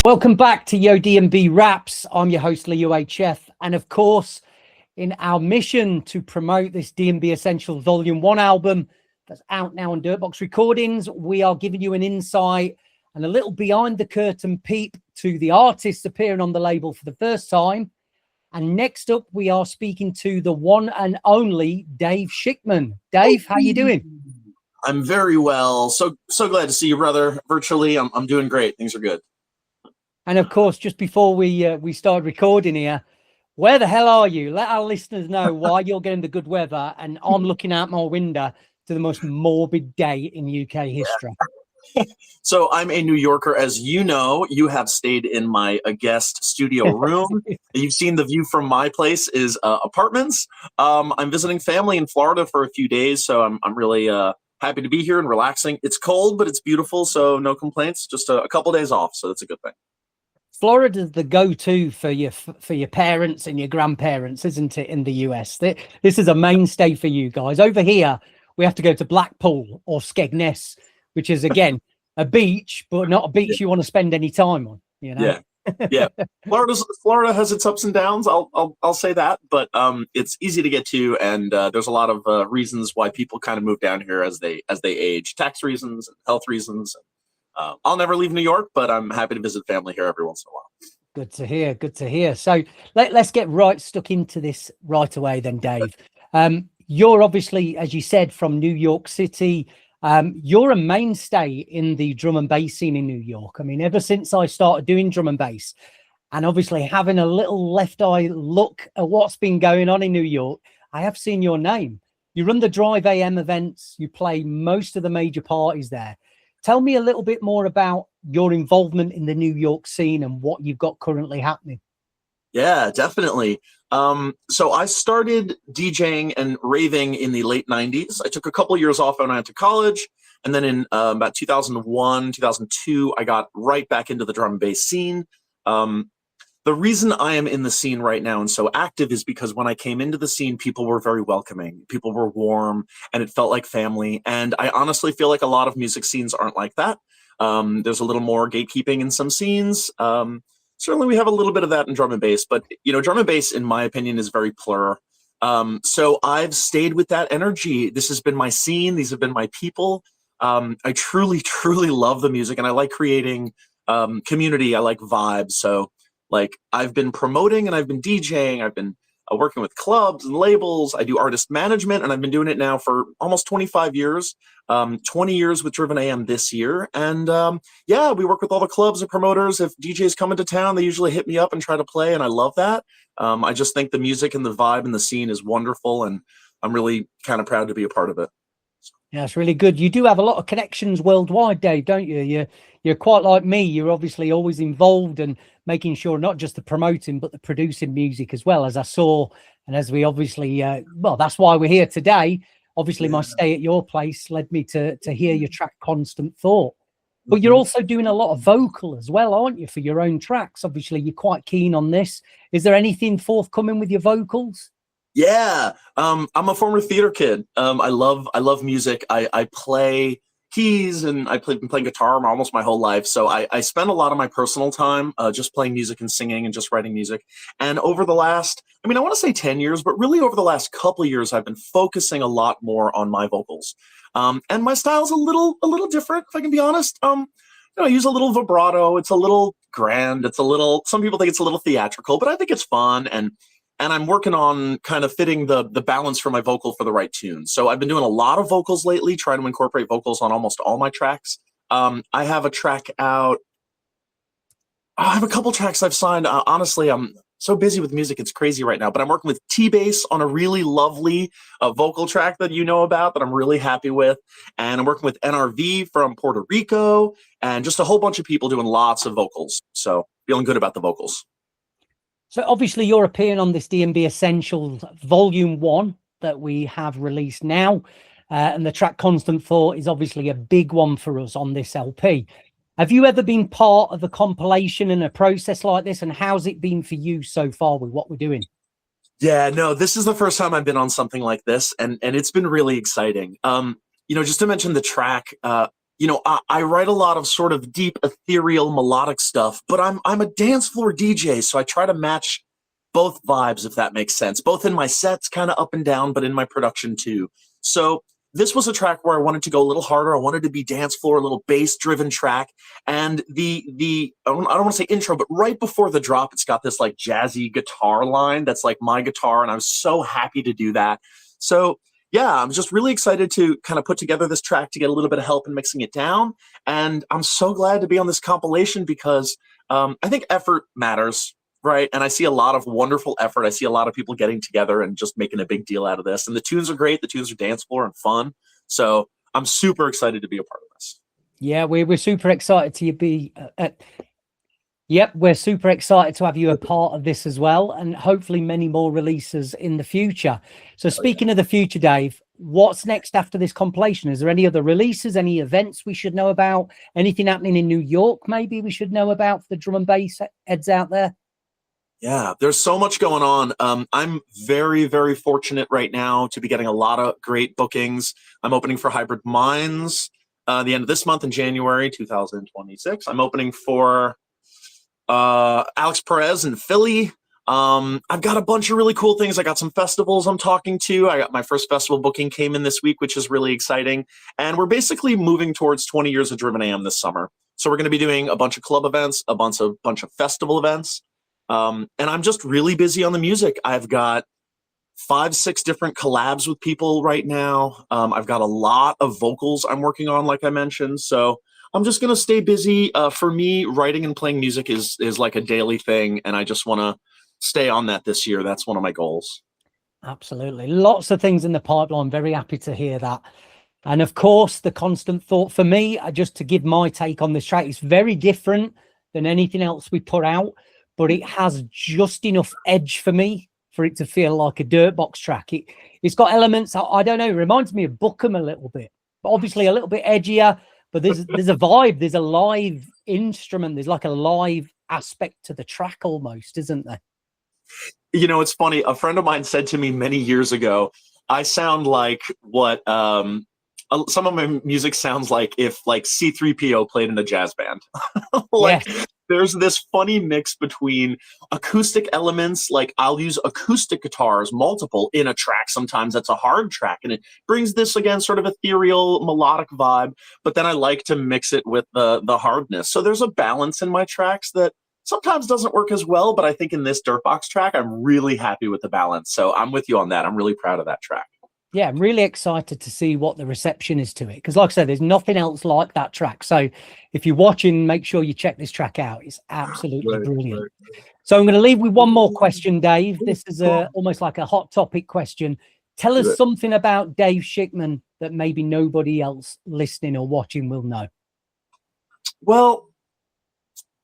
Welcome back to DNB Wraps. I'm your host, Lee UHF. And of course, in our mission to promote this DNB Essentials Volume 1 album that's out now on Dirtbox Recordings, we are giving you an insight and a little behind the curtain peep to the artists appearing on the label for the first time. And next up, we are speaking to the one and only Dave Shichman. Dave, how you doing? I'm very well. So glad to see you, brother, virtually. I'm doing great. Things are good. And of course, just before we start recording here, where the hell are you? Let our listeners know why you're getting the good weather and I'm looking out my window to the most morbid day in UK history. So I'm a New Yorker. As you know, you have stayed in my guest studio room. You've seen the view from my place is apartments. I'm visiting family in Florida for a few days, so I'm really happy to be here and relaxing. It's cold, but it's beautiful, so no complaints. Just a couple days off, so that's a good thing. Florida's the go-to for your parents and your grandparents, isn't it, in the US? This is a mainstay for you guys. Over here, we have to go to Blackpool or Skegness, which is, again, a beach, but not a beach you want to spend any time on, you know? Yeah. Florida has its ups and downs. I'll say that, but it's easy to get to, and there's a lot of reasons why people kind of move down here as they age, tax reasons, and health reasons. I'll never leave New York, but I'm happy to visit family here every once in a while. Good to hear. Good to hear. So let's get stuck into this right away then, Dave. You're obviously, as you said, from New York City. You're a mainstay in the drum and bass scene in New York. I mean, ever since I started doing drum and bass, and obviously having a little left eye look at what's been going on in New York, I have seen your name. You run the Drive AM events. You play most of the major parties there. Tell me a little bit more about your involvement in the New York scene and what you've got currently happening. Yeah, definitely. So I started DJing and raving in the late 90s. I took a couple of years off when I went to college. And then in about 2001, 2002, I got right back into the drum and bass scene. The reason I am in the scene right now and so active is because when I came into the scene, people were very welcoming. People were warm, and it felt like family. And I honestly feel like a lot of music scenes aren't like that. There's a little more gatekeeping in some scenes. Certainly we have a little bit of that in drum and bass, but drum and bass, in my opinion, is very plur. So I've stayed with that energy. This has been my scene. These have been my people. I truly, truly love the music, and I like creating community. I like vibes. So like I've been promoting and I've been DJing. I've been working with clubs and labels. I do artist management, and I've been doing it now for almost 25 years, 20 years with Driven AM this year. And yeah, we work with all the clubs and promoters. If DJs come into town, they usually hit me up and try to play, and I love that. I just think the music and the vibe and the scene is wonderful, and I'm really kind of proud to be a part of it. Yeah, it's really good. You do have a lot of connections worldwide, Dave, don't you? You're quite like me. You're obviously always involved and making sure not just the promoting, but the producing music as well, as I saw. And as we obviously, well, that's why we're here today. Obviously, my stay at your place led me to hear your track Constant Thought. But you're also doing a lot of vocal as well, aren't you, for your own tracks? Obviously, you're quite keen on this. Is there anything forthcoming with your vocals? Yeah, I'm a former theater kid. I love music. I play keys, and been playing guitar almost my whole life. So I spend a lot of my personal time just playing music and singing and just writing music. And over the last, I want to say 10 years, but really over the last couple of years, I've been focusing a lot more on my vocals. And my style's a little different, if I can be honest. I use a little vibrato. It's a little grand. It's a little, some people think it's a little theatrical, but I think it's fun. And I'm working on kind of fitting the balance for my vocal for the right tune. So I've been doing a lot of vocals lately, trying to incorporate vocals on almost all my tracks. I have a track out. I have a couple tracks I've signed. Honestly, I'm so busy with music, it's crazy right now. But I'm working with T-Bass on a really lovely vocal track that you know about that I'm really happy with. And I'm working with NRV from Puerto Rico, and just a whole bunch of people doing lots of vocals. So feeling good about the vocals. So obviously you're appearing on this DNB Essentials Volume 1 that we have released now. And the track Constant Thought is obviously a big one for us on this LP. Have you ever been part of a compilation and a process like this? And how's it been for you so far with what we're doing? Yeah, no, this is the first time I've been on something like this. And it's been really exciting. Just to mention the track, I write a lot of sort of deep, ethereal, melodic stuff, but I'm a dance floor DJ, so I try to match both vibes, if that makes sense, both in my sets, kind of up and down, but in my production too. So this was a track where I wanted to go a little harder. I wanted to be dance floor, a little bass driven track. And I don't want to say intro, but right before the drop, it's got this like jazzy guitar line that's like my guitar. And I was so happy to do that. So yeah, I'm just really excited to kind of put together this track to get a little bit of help in mixing it down. And I'm so glad to be on this compilation because I think effort matters, right? And I see a lot of wonderful effort. I see a lot of people getting together and just making a big deal out of this. And the tunes are great. The tunes are dance floor and fun. So I'm super excited to be a part of this. Yeah, we're super excited to be Yep, we're super excited to have you a part of this as well, and hopefully many more releases in the future. So speaking of the future, Dave, what's next after this compilation? Is there any other releases, any events we should know about? Anything happening in New York maybe we should know about for the drum and bass heads out there? Yeah, there's so much going on. I'm very, very fortunate right now to be getting a lot of great bookings. I'm opening for Hybrid Minds the end of this month in January 2026. I'm opening for Alex Perez in Philly. I've got a bunch of really cool things. I got some festivals I'm talking to. I got my first festival booking came in this week, which is really exciting. And we're basically moving towards 20 years of Driven AM this summer. So we're going to be doing a bunch of club events, a bunch of festival events. And I'm just really busy on the music. I've got 5-6 different collabs with people right now. I've got a lot of vocals I'm working on, like I mentioned. So I'm just going to stay busy. For me, writing and playing music is like a daily thing, and I just want to stay on that this year. That's one of my goals. Absolutely. Lots of things in the pipeline. Very happy to hear that. And of course, the constant thought for me, just to give my take on this track, it's very different than anything else we put out, but it has just enough edge for me for it to feel like a Dirtbox track. It's got elements, I don't know, it reminds me of Bookham a little bit, but obviously a little bit edgier. But there's a vibe, there's a live instrument, there's like a live aspect to the track almost, isn't there? You know, it's funny. A friend of mine said to me many years ago, I sound like what some of my music sounds like if like C3PO played in a jazz band. Like yes. There's this funny mix between acoustic elements, like I'll use acoustic guitars, multiple in a track. Sometimes that's a hard track and it brings this, again, sort of ethereal melodic vibe, but then I like to mix it with the hardness. So there's a balance in my tracks that sometimes doesn't work as well, but I think in this Dirtbox track, I'm really happy with the balance. So I'm with you on that. I'm really proud of that track. Yeah, I'm really excited to see what the reception is to it. Because like I said, there's nothing else like that track. So if you're watching, make sure you check this track out. It's absolutely brilliant. So I'm going to leave with one more question, Dave. This is almost like a hot topic question. Tell us something about Dave Shichman that maybe nobody else listening or watching will know. Well,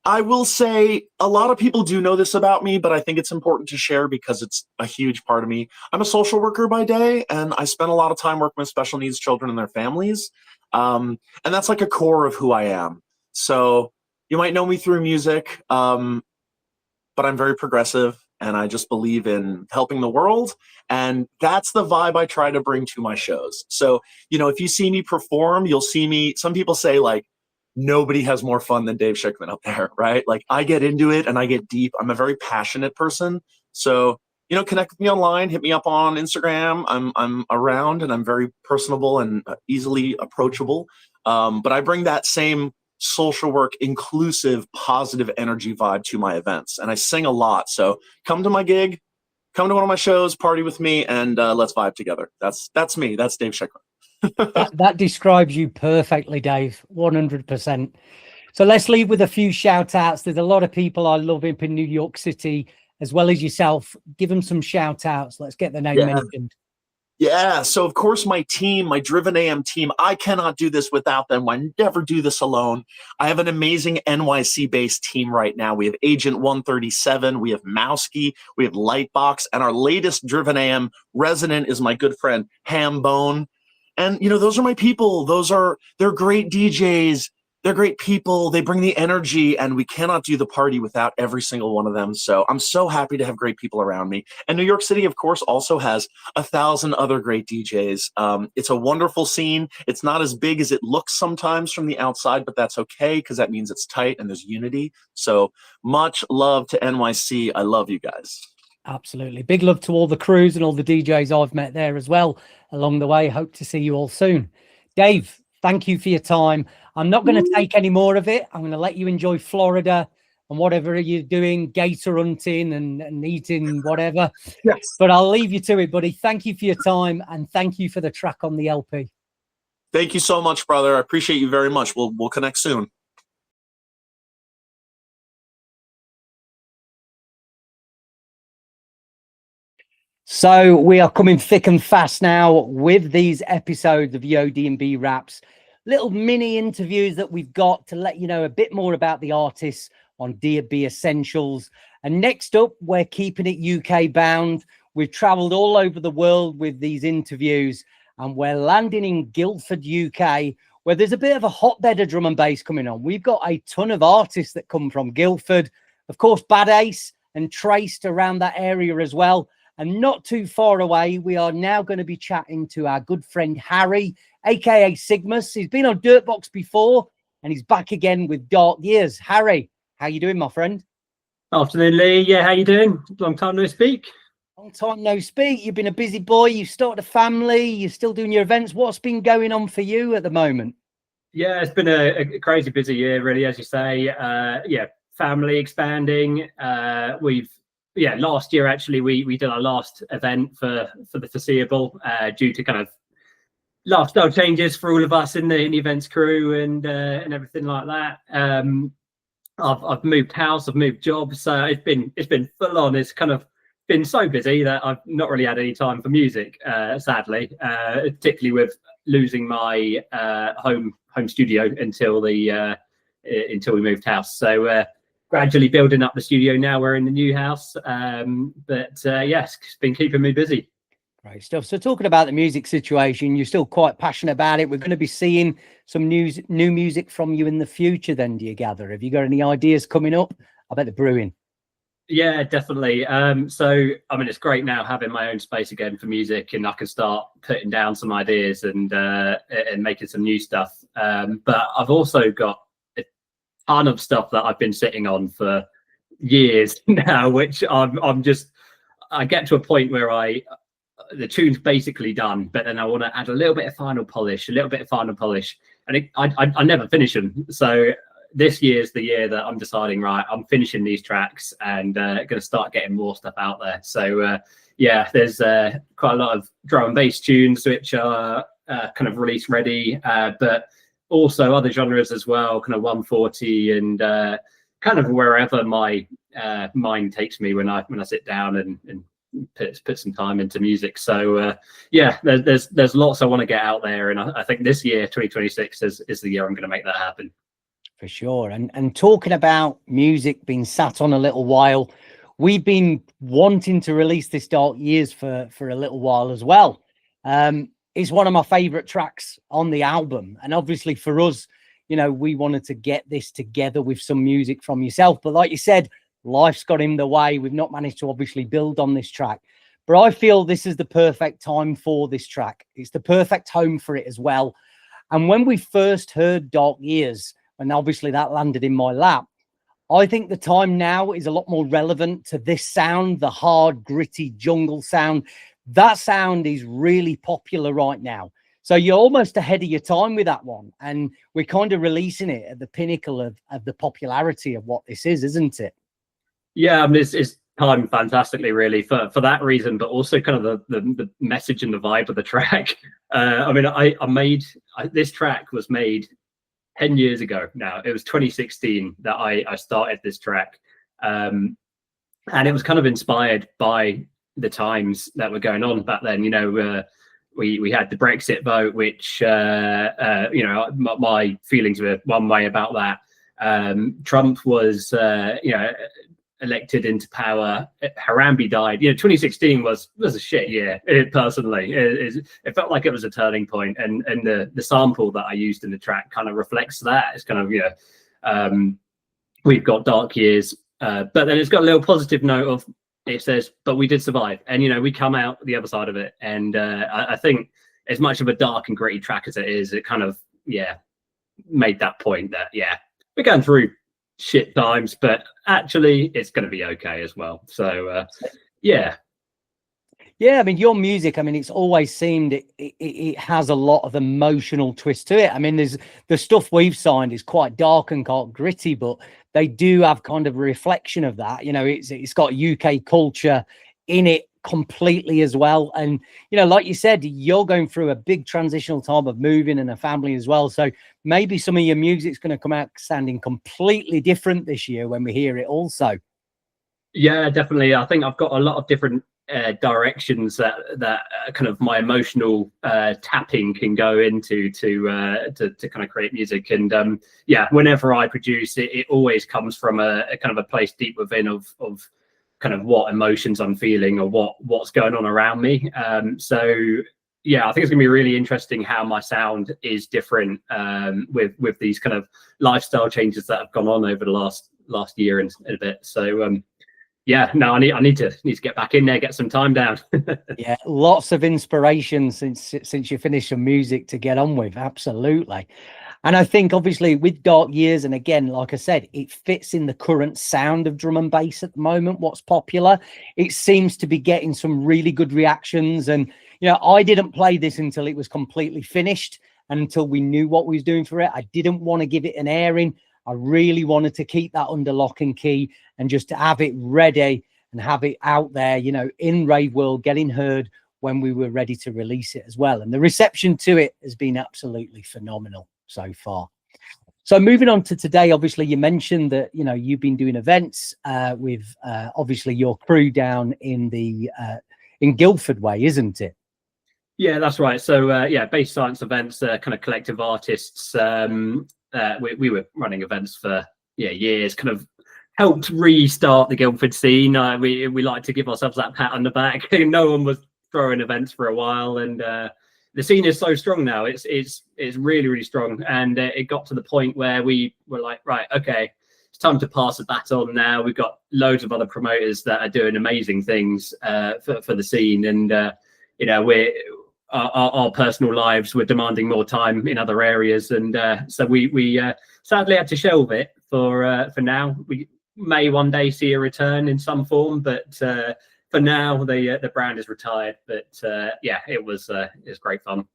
I will say a lot of people do know this about me, but I think it's important to share because it's a huge part of me. I'm a social worker by day, and I spend a lot of time working with special needs children and their families. And that's like a core of who I am. So you might know me through music, but I'm very progressive, and I just believe in helping the world. And that's the vibe I try to bring to my shows. So, you know, if you see me perform, you'll see me, some people say like, nobody has more fun than Dave Shichman up there, right? Like I get into it and I get deep. I'm a very passionate person. So, you know, connect with me online, hit me up on Instagram. I'm around and I'm very personable and easily approachable. But I bring that same social work, inclusive, positive energy vibe to my events. And I sing a lot. So come to my gig, come to one of my shows, party with me, and let's vibe together. That's me. That's Dave Shichman. that describes you perfectly, Dave. 100%. So let's leave with a few shout outs. There's a lot of people I love up in New York City as well as yourself. Give them some shout outs. Let's get the name mentioned. Yeah, so of course my team, my Driven AM team, I cannot do this without them. I never do this alone. I have an amazing NYC-based team right now. We have Agent 137, we have Mousky, we have Lightbox, and our latest Driven AM resident is my good friend Hambone. And, you know, those are my people. They're great DJs. they're great people. They bring the energy, and we cannot do the party without every single one of them. So I'm so happy to have great people around me. And New York City, of course, also has 1,000 other great DJs. It's a wonderful scene. It's not as big as it looks sometimes from the outside, but that's okay because that means it's tight and there's unity. So much love to NYC. I love you guys. Absolutely. Big love to all the crews and all the DJs I've met there as well along the way. Hope to see you all soon. Dave, thank you for your time. I'm not going to take any more of it. I'm going to let you enjoy Florida and whatever you're doing, gator hunting and eating whatever. Yes. But I'll leave you to it, buddy. Thank you for your time, and thank you for the track on the LP. Thank you so much, brother. I appreciate you very much. We'll connect soon. So we are coming thick and fast now with these episodes of DNB Wraps, little mini interviews that we've got to let you know a bit more about the artists on DNB Essentials. And next up, we're keeping it UK bound. We've traveled all over the world with these interviews, and we're landing in Guildford, UK, where there's a bit of a hotbed of drum and bass coming on. We've got a ton of artists that come from Guildford, of course, Bad Ace and Traced around that area as well. And not too far away, we are now going to be chatting to our good friend Harry, aka Sigmus. He's been on Dirtbox before, and he's back again with Dark Years. Harry, how you doing, my friend? Afternoon, Lee. Yeah, how you doing? Long time no speak. Long time no speak. You've been a busy boy. You've started a family. You're still doing your events. What's been going on for you at the moment? Yeah, it's been a crazy busy year, really, as you say. Yeah, family expanding. Last year actually we did our last event for the foreseeable due to kind of lifestyle changes for all of us in the events crew and everything like that. I've moved house, I've moved jobs, so it's been full on. It's kind of been so busy that I've not really had any time for music, sadly, particularly with losing my home studio until we moved house. So gradually building up the studio now. We're in the new house, yes, it's been keeping me busy. Great stuff. So talking about the music situation, you're still quite passionate about it. We're going to be seeing some new music from you in the future then, do you gather? Have you got any ideas coming up? I bet they're brewing. Yeah, definitely. So I mean, it's great now having my own space again for music, and I can start putting down some ideas and making some new stuff. But I've also got a ton of stuff that I've been sitting on for years now, which I get to a point where the tune's basically done, but then I want to add a little bit of final polish, and I never finish them. So this year's the year that I'm deciding, right, I'm finishing these tracks and going to start getting more stuff out there. So yeah, there's quite a lot of drum and bass tunes which are kind of release ready, but also other genres as well, kind of 140 and kind of wherever my mind takes me when I sit down and put some time into music. So yeah, there's lots I want to get out there, and I think this year 2026 is the year I'm going to make that happen. For sure. And talking about music being sat on a little while, we've been wanting to release this Dark Years for a little while as well. It's one of my favorite tracks on the album, and obviously for us, you know, we wanted to get this together with some music from yourself, but like you said, life's got in the way. We've not managed to obviously build on this track, but I feel this is the perfect time for this track. It's the perfect home for it as well. And when we first heard Dark Years, and obviously that landed in my lap, I think the time now is a lot more relevant to this sound, the hard, gritty jungle sound. That sound is really popular right now. So you're almost ahead of your time with that one. And we're kind of releasing it at the pinnacle of the popularity of what this is, isn't it? Yeah, I mean, it's timed fantastically, really, for that reason, but also kind of the message and the vibe of the track. I mean, this track was made 10 years ago now. It was 2016 that I started this track. And it was kind of inspired by the times that were going on back then. You know, we had the Brexit vote, which, you know, my feelings were one way about that. Trump was, you know, elected into power, Harambe died. 2016 was a shit year. Personally, it felt like it was a turning point, and the sample that I used in the track kind of reflects that. It's kind of we've got dark years, but then it's got a little positive note of, it says, but we did survive, and we come out the other side of it. And I think as much of a dark and gritty track as it is, it kind of made that point that we're going through shit times, but actually it's going to be okay as well. So I mean, your music, I mean, it's always seemed it has a lot of emotional twist to it. I mean, there's the stuff we've signed is quite dark and quite gritty, but they do have kind of a reflection of that. It's got UK culture in it completely as well. And like you said, you're going through a big transitional time of moving and a family as well. So maybe some of your music's going to come out sounding completely different this year when we hear it also. Yeah, definitely. I think I've got a lot of different directions that kind of my emotional tapping can go into to kind of create music. And whenever I produce it, it always comes from a kind of a place deep within of kind of what emotions I'm feeling or what's going on around me. So I think it's gonna be really interesting how my sound is different with these kind of lifestyle changes that have gone on over the last year and a bit. So I need to get back in there, get some time down. Lots of inspiration since you finished some music to get on with. Absolutely. And I think obviously with Dark Years, and again, like I said, it fits in the current sound of drum and bass at the moment, what's popular. It seems to be getting some really good reactions. And, I didn't play this until it was completely finished and until we knew what we was doing for it. I didn't want to give it an airing. I really wanted to keep that under lock and key and just to have it ready and have it out there, in rave world, getting heard when we were ready to release it as well. And the reception to it has been absolutely phenomenal so far. So moving on to today, obviously you mentioned that you've been doing events with obviously your crew down in the in Guildford way, isn't it? Yeah, that's right. So bass science events, kind of collective artists. We were running events for years, kind of helped restart the Guildford scene. We like to give ourselves that pat on the back. No one was throwing events for a while, and the scene is so strong now. It's really, really strong. And it got to the point where we were like, right, okay, it's time to pass the baton now. We've got loads of other promoters that are doing amazing things for the scene. And, our personal lives were demanding more time in other areas. And so we sadly had to shelve it for now. We may one day see a return in some form, but for now, the brand is retired. But it was great fun.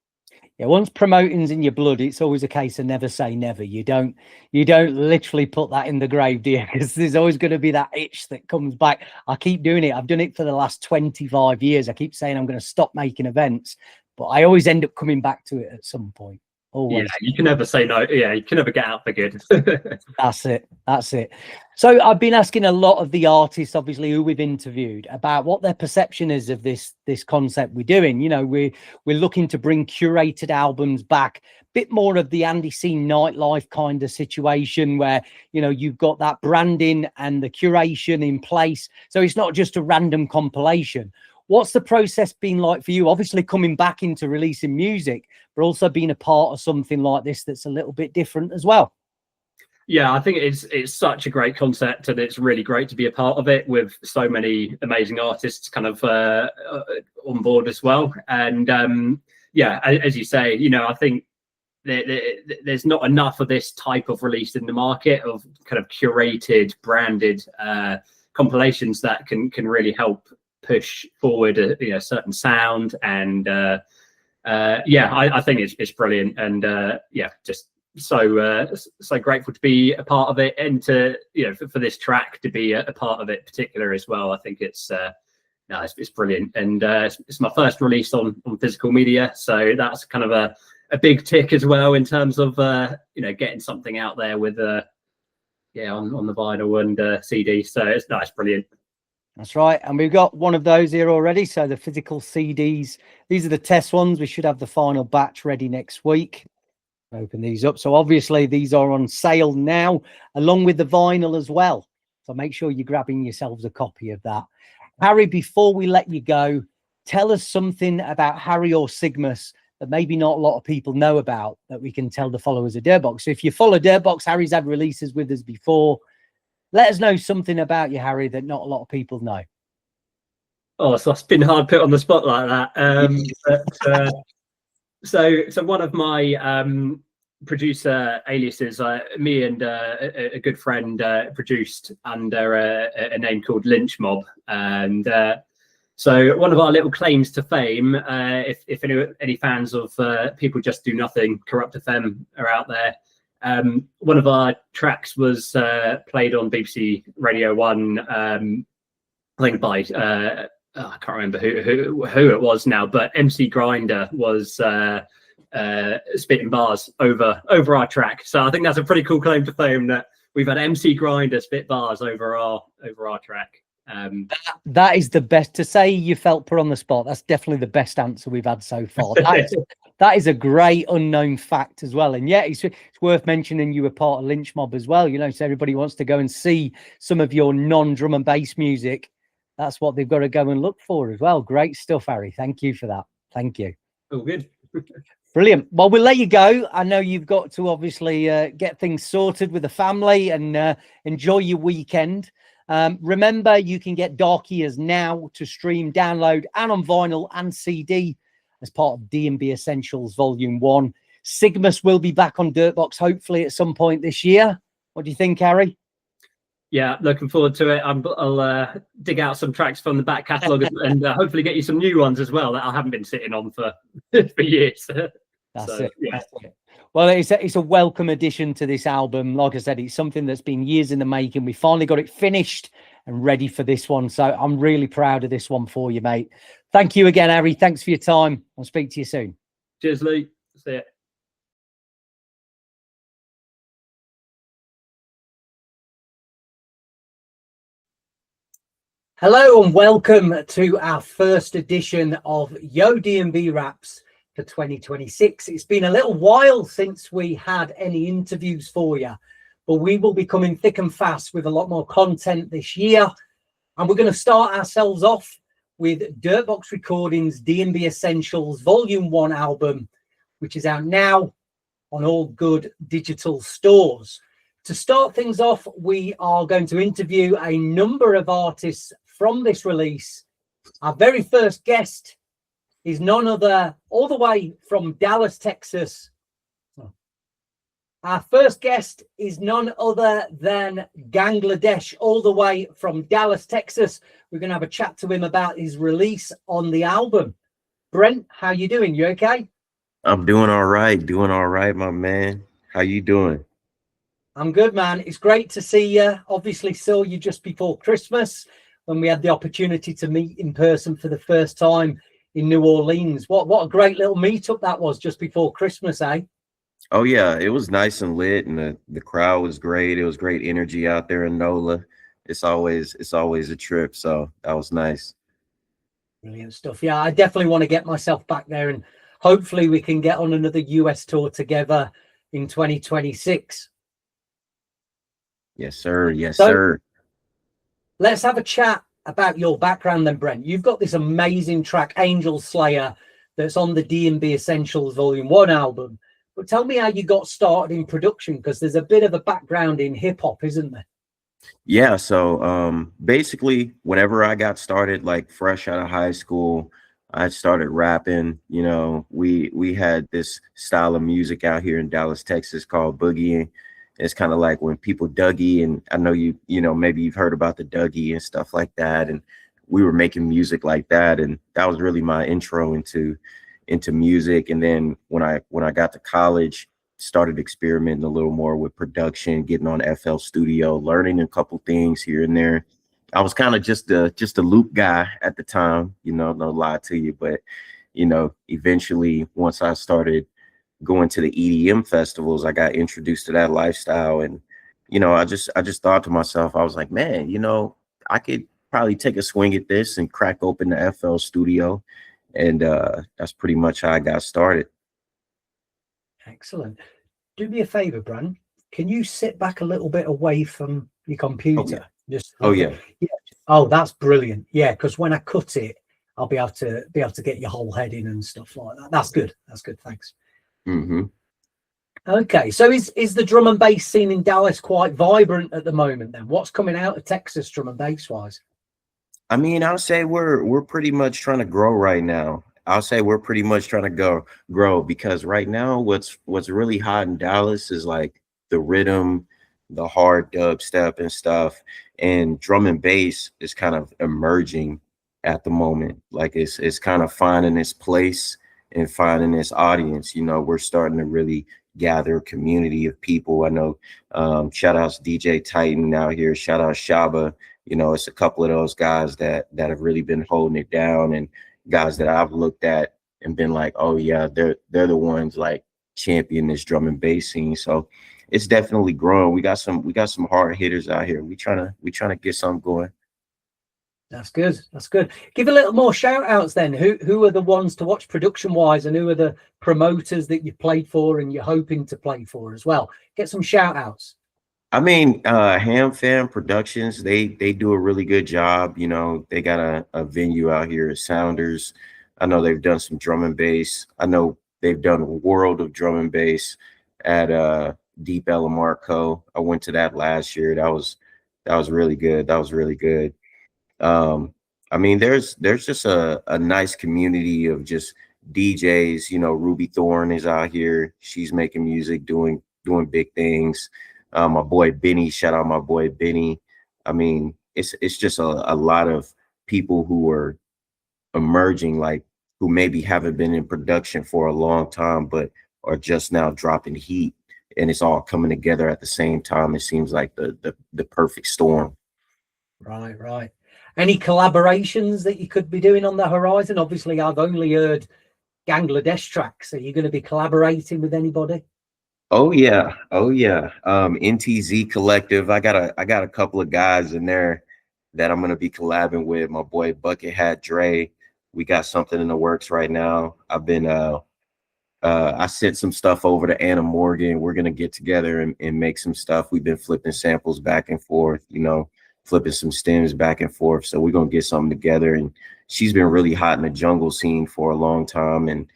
Yeah, once promoting's in your blood, it's always a case of never say never. You don't literally put that in the grave, do you? Because there's always going to be that itch that comes back. I keep doing it. I've done it for the last 25 years. I keep saying I'm going to stop making events, but I always end up coming back to it at some point. Always. Yeah, you can never say no. Yeah, you can never get out for good. That's it. So I've been asking a lot of the artists, obviously, who we've interviewed about what their perception is of this concept we're doing. We're looking to bring curated albums back, a bit more of the Andy C Nightlife kind of situation where, you've got that branding and the curation in place. So it's not just a random compilation. What's the process been like for you? Obviously coming back into releasing music, but also being a part of something like this that's a little bit different as well. Yeah, I think it's such a great concept, and it's really great to be a part of it with so many amazing artists kind of on board as well. And as you say, I think there's not enough of this type of release in the market of kind of curated, branded compilations that can really help push forward a certain sound. And I think it's brilliant, and just so grateful to be a part of it, and to for this track to be a part of it particular as well. I think it's brilliant, and it's my first release on physical media, so that's kind of a big tick as well in terms of getting something out there with on the vinyl and CD. So it's brilliant. That's right. And we've got one of those here already. So the physical CDs, these are the test ones. We should have the final batch ready next week. Open these up. So obviously these are on sale now, along with the vinyl as well. So make sure you're grabbing yourselves a copy of that. Harry, before we let you go, tell us something about Harry or Sigmus that maybe not a lot of people know about, that we can tell the followers of Dirtbox. So if you follow Dirtbox, Harry's had releases with us before. Let us know something about you, Harry, that not a lot of people know. Oh, so it's been hard put on the spot like that. So one of my producer aliases, me and a good friend produced under a name called Lynch Mob, and so one of our little claims to fame, if any fans of People Just Do Nothing, Corrupt FM are out there, one of our tracks was played on BBC Radio 1, I think by I can't remember who it was now, but MC Grinder was spitting bars over our track. So I think that's a pretty cool claim to fame, that we've had MC Grinder spit bars over our track. That is the best. To say you felt put on the spot, that's definitely the best answer we've had so far. That is a great unknown fact as well. And yeah, it's worth mentioning you were part of Lynch Mob as well, you know, so everybody wants to go and see some of your non-drum and bass music. That's what they've got to go and look for as well. Great stuff, Harry. Thank you for that. Thank you. Oh, good. Brilliant. Well, we'll let you go. I know you've got to obviously get things sorted with the family and enjoy your weekend. Remember, you can get Dark Ears now to stream, download, and on vinyl and CD as part of DNB Essentials Volume 1. Sigmus will be back on Dirtbox hopefully at some point this year. What do you think, Harry? Yeah, looking forward to it. I'll dig out some tracks from the back catalogue and hopefully get you some new ones as well that I haven't been sitting on for years. That's it. Well, it's a welcome addition to this album. Like I said, it's something that's been years in the making. We finally got it finished and ready for this one. So I'm really proud of this one for you, mate. Thank you again, Harry. Thanks for your time. I'll speak to you soon. Cheers, Lee. See ya. Hello and welcome to our first edition of Yo DNB Wraps for 2026. It's been a little while since we had any interviews for you, but we will be coming thick and fast with a lot more content this year. And we're going to start ourselves off with Dirtbox Recordings DNB Essentials Volume 1 album, which is out now on all good digital stores. To start things off, we are going to interview a number of artists from this release. Our very first guest is none other, all the way from Dallas, Texas. Our first guest is none other than gANGLADESH, all the way from Dallas, Texas. We're going to have a chat to him about his release on the album. Brent, how you doing? You okay? I'm doing all right, my man. How you doing? I'm good, man. It's great to see you. Obviously saw you just before Christmas when we had the opportunity to meet in person for the first time in New Orleans. What a great little meetup that was just before Christmas, eh? Oh yeah, it was nice and lit, and the crowd was great. It was great energy out there in NOLA. It's always a trip, so that was nice. Brilliant stuff. Yeah, I definitely want to get myself back there, and hopefully we can get on another US tour together in 2026. Yes, sir. Yes, sir. Let's have a chat about your background then, Brent. You've got this amazing track, Angel Slayer, that's on the DNB Essentials Volume 1 album. But tell me how you got started in production, because there's a bit of a background in hip-hop, isn't there? Yeah, so basically, whenever I got started, like fresh out of high school, I started rapping. You know, we had this style of music out here in Dallas, Texas called boogieing. It's kind of like when people Dougie, and I know you know, maybe you've heard about the Dougie and stuff like that. And we were making music like that. And that was really my intro into music. And then when I got to college, started experimenting a little more with production, getting on FL Studio, learning a couple things here and there. I was kind of just a loop guy at the time, you know, no lie to you. But, you know, eventually once I started going to the EDM festivals, I got introduced to that lifestyle. And, you know, I just thought to myself, I was like, man, you know, I could probably take a swing at this and crack open the FL Studio. And that's pretty much how I got started. Excellent. Do me a favor, Bran. Can you sit back a little bit away from your computer? Okay. Just Oh yeah. yeah. Oh, that's brilliant. Yeah, because when I cut it, I'll be able to get your whole head in and stuff like that. That's good. That's good. Thanks. Mm-hmm. Okay, so is the drum and bass scene in Dallas quite vibrant at the moment then? What's coming out of Texas drum and bass wise? I mean, I'll say we're pretty much trying to grow right now. I'll say we're pretty much trying to grow because right now what's really hot in Dallas is like the rhythm, the hard dubstep and stuff, and drum and bass is kind of emerging at the moment. Like it's kind of finding its place and finding its audience. You know, we're starting to really gather a community of people. I know shout outs DJ Titan out here, shout out Shaba. You know, it's a couple of those guys that have really been holding it down, and guys that I've looked at and been like, oh yeah, they're the ones like champion this drum and bass scene. So it's definitely growing. We got some hard hitters out here. We trying to get something going. That's good. That's good. Give a little more shout outs then. Who are the ones to watch production wise, and who are the promoters that you played for and you're hoping to play for as well? Get some shout outs. I mean, Ham Fam Productions, they do a really good job. You know, they got a venue out here at Sounders. I know they've done some drum and bass. I know they've done a world of drum and bass at Deep Elamarco. I went to that last year. That was really good. That was really good. I mean, there's just a nice community of just DJs. You know, Ruby Thorne is out here. She's making music, doing big things. My boy Benny, shout out my boy Benny. I mean, it's just a lot of people who are emerging, like who maybe haven't been in production for a long time, but are just now dropping heat, and it's all coming together at the same time. It seems like the perfect storm. Right, right. Any collaborations that you could be doing on the horizon? Obviously, I've only heard gANGLADESH tracks. Are you going to be collaborating with anybody? Oh yeah, oh yeah. NTZ Collective. I got a couple of guys in there that I'm gonna be collabing with. My boy Bucket Hat Dre. We got something in the works right now. I've been I sent some stuff over to Anna Morgan. We're gonna get together and make some stuff. We've been flipping samples back and forth, you know, flipping some stems back and forth. So we're gonna get something together. And she's been really hot in the jungle scene for a long time. And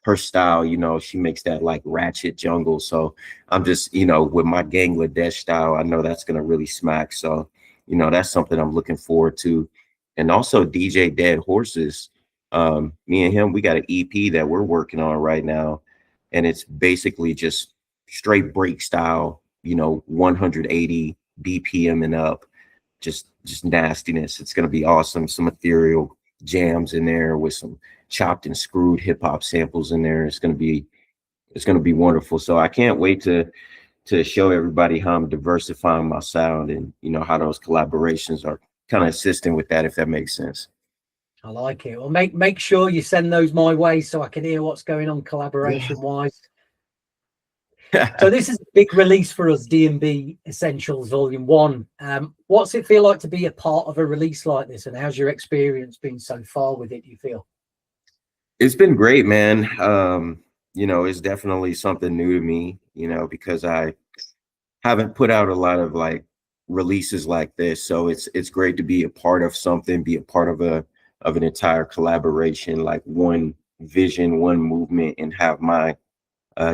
her style, you know, she makes that like ratchet jungle. So I'm just, you know, with my gANGLADESH style, I know that's gonna really smack. So, you know, that's something I'm looking forward to. And also DJ Dead Horses. Me and him, we got an EP that we're working on right now, and it's basically just straight break style, you know, 180 BPM and up, just nastiness. It's gonna be awesome. Some ethereal jams in there with some chopped and screwed hip hop samples in there. It's gonna be wonderful. So I can't wait to show everybody how I'm diversifying my sound, and you know how those collaborations are kind of assisting with that, if that makes sense. I like it. Well, make sure you send those my way so I can hear what's going on collaboration wise. So this is a big release for us, DNB Essentials Volume 1. What's it feel like to be a part of a release like this, and how's your experience been so far with it, do you feel? It's been great, man. You know, it's definitely something new to me, you know, because I haven't put out a lot of like releases like this. So it's great to be a part of something, be a part of an entire collaboration, like one vision, one movement, and have my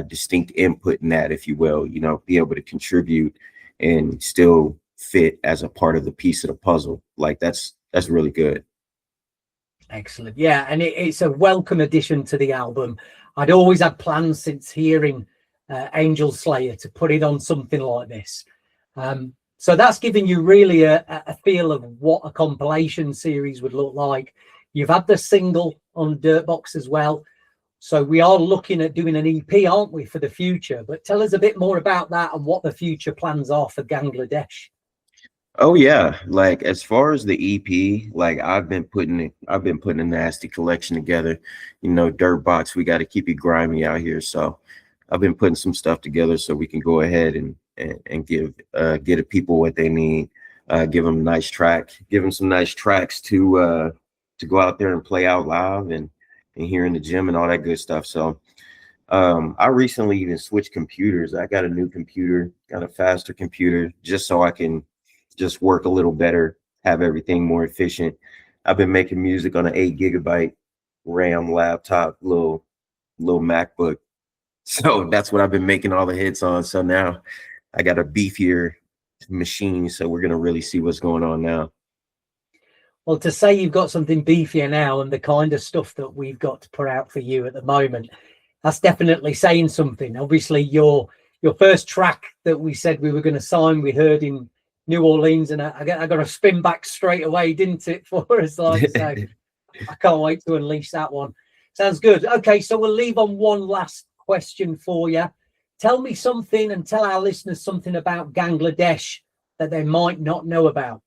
distinct input in that, if you will, you know, be able to contribute and still fit as a part of the piece of the puzzle. Like that's really good. Excellent. Yeah, and it's a welcome addition to the album. I'd always had plans since hearing Angel Slayer to put it on something like this. So that's giving you really a feel of what a compilation series would look like. You've had the single on Dirtbox as well. So we are looking at doing an EP, aren't we, for the future? But tell us a bit more about that and what the future plans are for gANGLADESH. Oh yeah, like as far as the EP, like I've been putting a nasty collection together. You know, Dirtbox, we got to keep it grimy out here. So I've been putting some stuff together so we can go ahead and give the people what they need. Give them a nice track, give them some nice tracks to go out there and play out live and here in the gym and all that good stuff. So I recently even switched computers. I got a new computer, got a faster computer, just so I can just work a little better, have everything more efficient. I've been making music on an 8 GB RAM laptop, little MacBook. So that's what I've been making all the hits on. So now I got a beefier machine. So we're gonna really see what's going on now. Well, to say you've got something beefier now and the kind of stuff that we've got to put out for you at the moment, that's definitely saying something. Obviously, your first track that we said we were going to sign, we heard in New Orleans, and I got to spin back straight away, didn't it, for us? Like, so I can't wait to unleash that one. Sounds good. Okay, so we'll leave on one last question for you. Tell me something and tell our listeners something about gANGLADESH that they might not know about.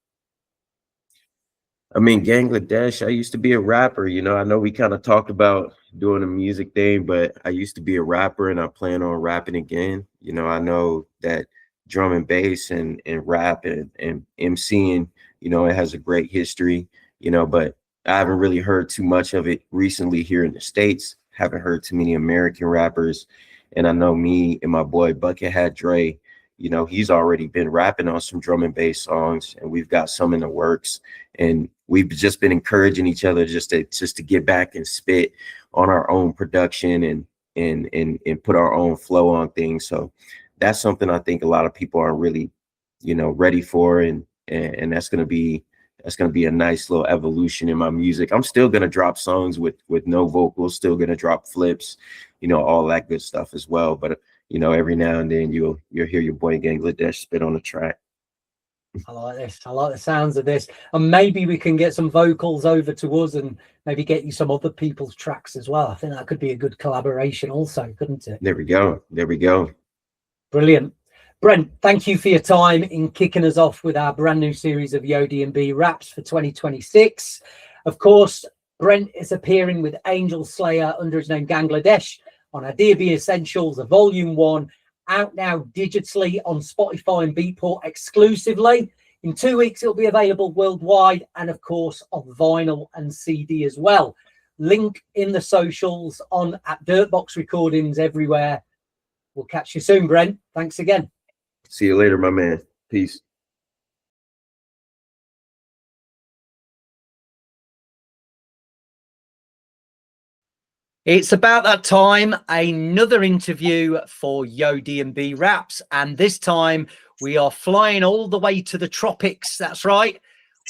I mean, gANGLADESH, I used to be a rapper. You know, I know we kind of talked about doing a music thing, but I used to be a rapper and I plan on rapping again. You know, I know that drum and bass and rap and MCing, you know, it has a great history, you know, but I haven't really heard too much of it recently here in the States. Haven't heard too many American rappers. And I know me and my boy Buckethead Dre, you know, he's already been rapping on some drum and bass songs, and we've got some in the works. And we've just been encouraging each other just to get back and spit on our own production and put our own flow on things. So that's something I think a lot of people aren't really, you know, ready for, and that's gonna be a nice little evolution in my music. I'm still gonna drop songs with no vocals, still gonna drop flips, you know, all that good stuff as well. But you know, every now and then you'll hear your boy gANGLADESH spit on the track. I like this. I like the sounds of this. And maybe we can get some vocals over to us and maybe get you some other people's tracks as well. I think that could be a good collaboration also, couldn't it? There we go. There we go. Brilliant. Brent, thank you for your time in kicking us off with our brand new series of DNB Wraps for 2026. Of course, Brent is appearing with Angel Slayer under his name gANGLADESH on our DNB Essentials, a Volume 1, out now digitally on Spotify and Beatport exclusively. In 2 weeks, it'll be available worldwide and, of course, on vinyl and CD as well. Link in the socials on at Dirtbox Recordings everywhere. We'll catch you soon, Brent. Thanks again. See you later, my man. Peace. It's about that time, another interview for DNB Wraps, and this time we are flying all the way to the tropics. That's right.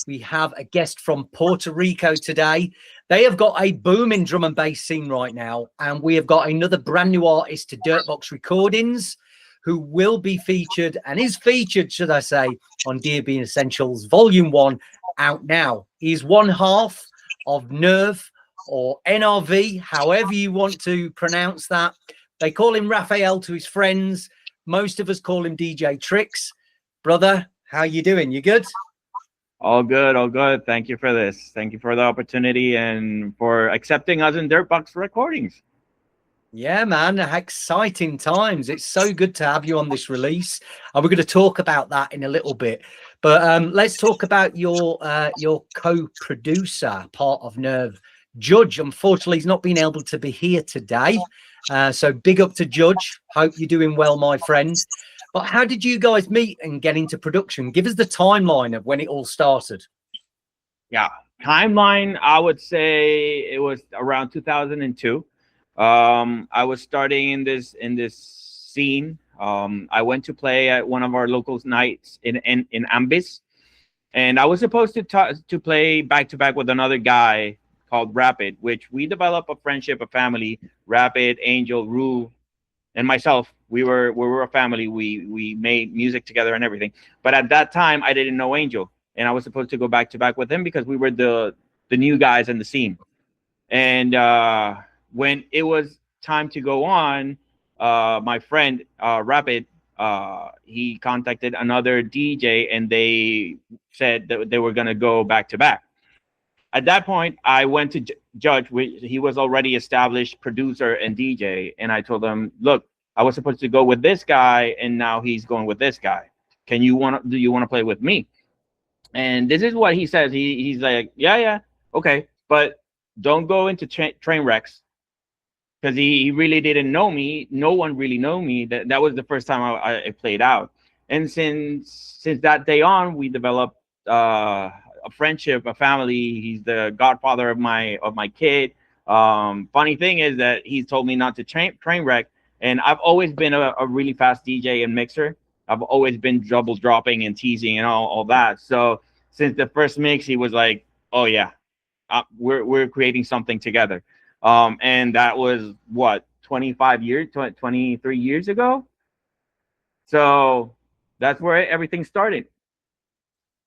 We have a guest from Puerto Rico today. They have got a booming drum and bass scene right now, and we have got another brand new artist to Dirtbox Recordings who will be featured, and is featured, should I say, on DNB Essentials Volume 1, out now. He's one half of Nerve, or NRV, however you want to pronounce that. They call him Raphael to his friends. Most of us call him DJ Tricks. Brother, how you doing? You good? All good, all good. Thank you for this. Thank you for the opportunity and for accepting us in Dirtbox Recordings. Yeah, man, exciting times. It's so good to have you on this release. And we're going to talk about that in a little bit. But let's talk about your co-producer, part of Nerve. Judge, unfortunately, he's not been able to be here today. So big up to Judge. Hope you're doing well, my friend. But how did you guys meet and get into production? Give us the timeline of when it all started. Yeah, timeline, I would say it was around 2002. I was starting in this scene. I went to play at one of our local nights in Ambis, and I was supposed to play back to back with another guy called Rapid, which we developed a friendship, a family. Rapid, Angel, Rue, and myself. We were a family. We made music together and everything. But at that time, I didn't know Angel, and I was supposed to go back to back with him because we were the new guys in the scene. And when it was time to go on, my friend Rapid, he contacted another DJ, and they said that they were gonna go back to back. At that point, I went to Judge. He was already established producer and DJ, and I told him, "Look, I was supposed to go with this guy, and now he's going with this guy. Do you want to play with me?" And this is what he says. He's like, "Yeah, okay, but don't go into train wrecks," because he really didn't know me. No one really knew me. That was the first time I played out. And since that day on, we developed a friendship, a family. He's the godfather of my kid. Funny thing is that he told me not to train wreck, and I've always been a really fast DJ and mixer. I've always been double dropping and teasing and all that. So since the first mix, he was like, "Oh yeah, we're creating something together." And that was what, 23 years ago. So that's where everything started.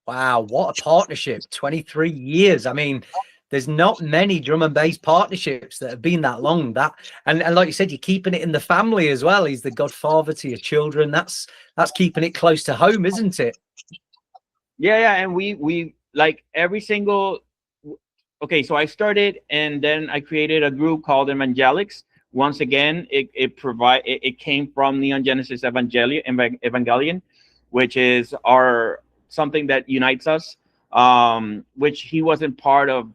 Wow, what a partnership. 23 years. I mean, there's not many drum and bass partnerships that have been that long. And like you said, you're keeping it in the family as well. He's the godfather to your children. That's keeping it close to home, isn't it? Yeah. And we like every single, okay, so I started and then I created a group called Evangelics. Once again, it came from Neon Genesis Evangelion, which is something that unites us, which he wasn't part of.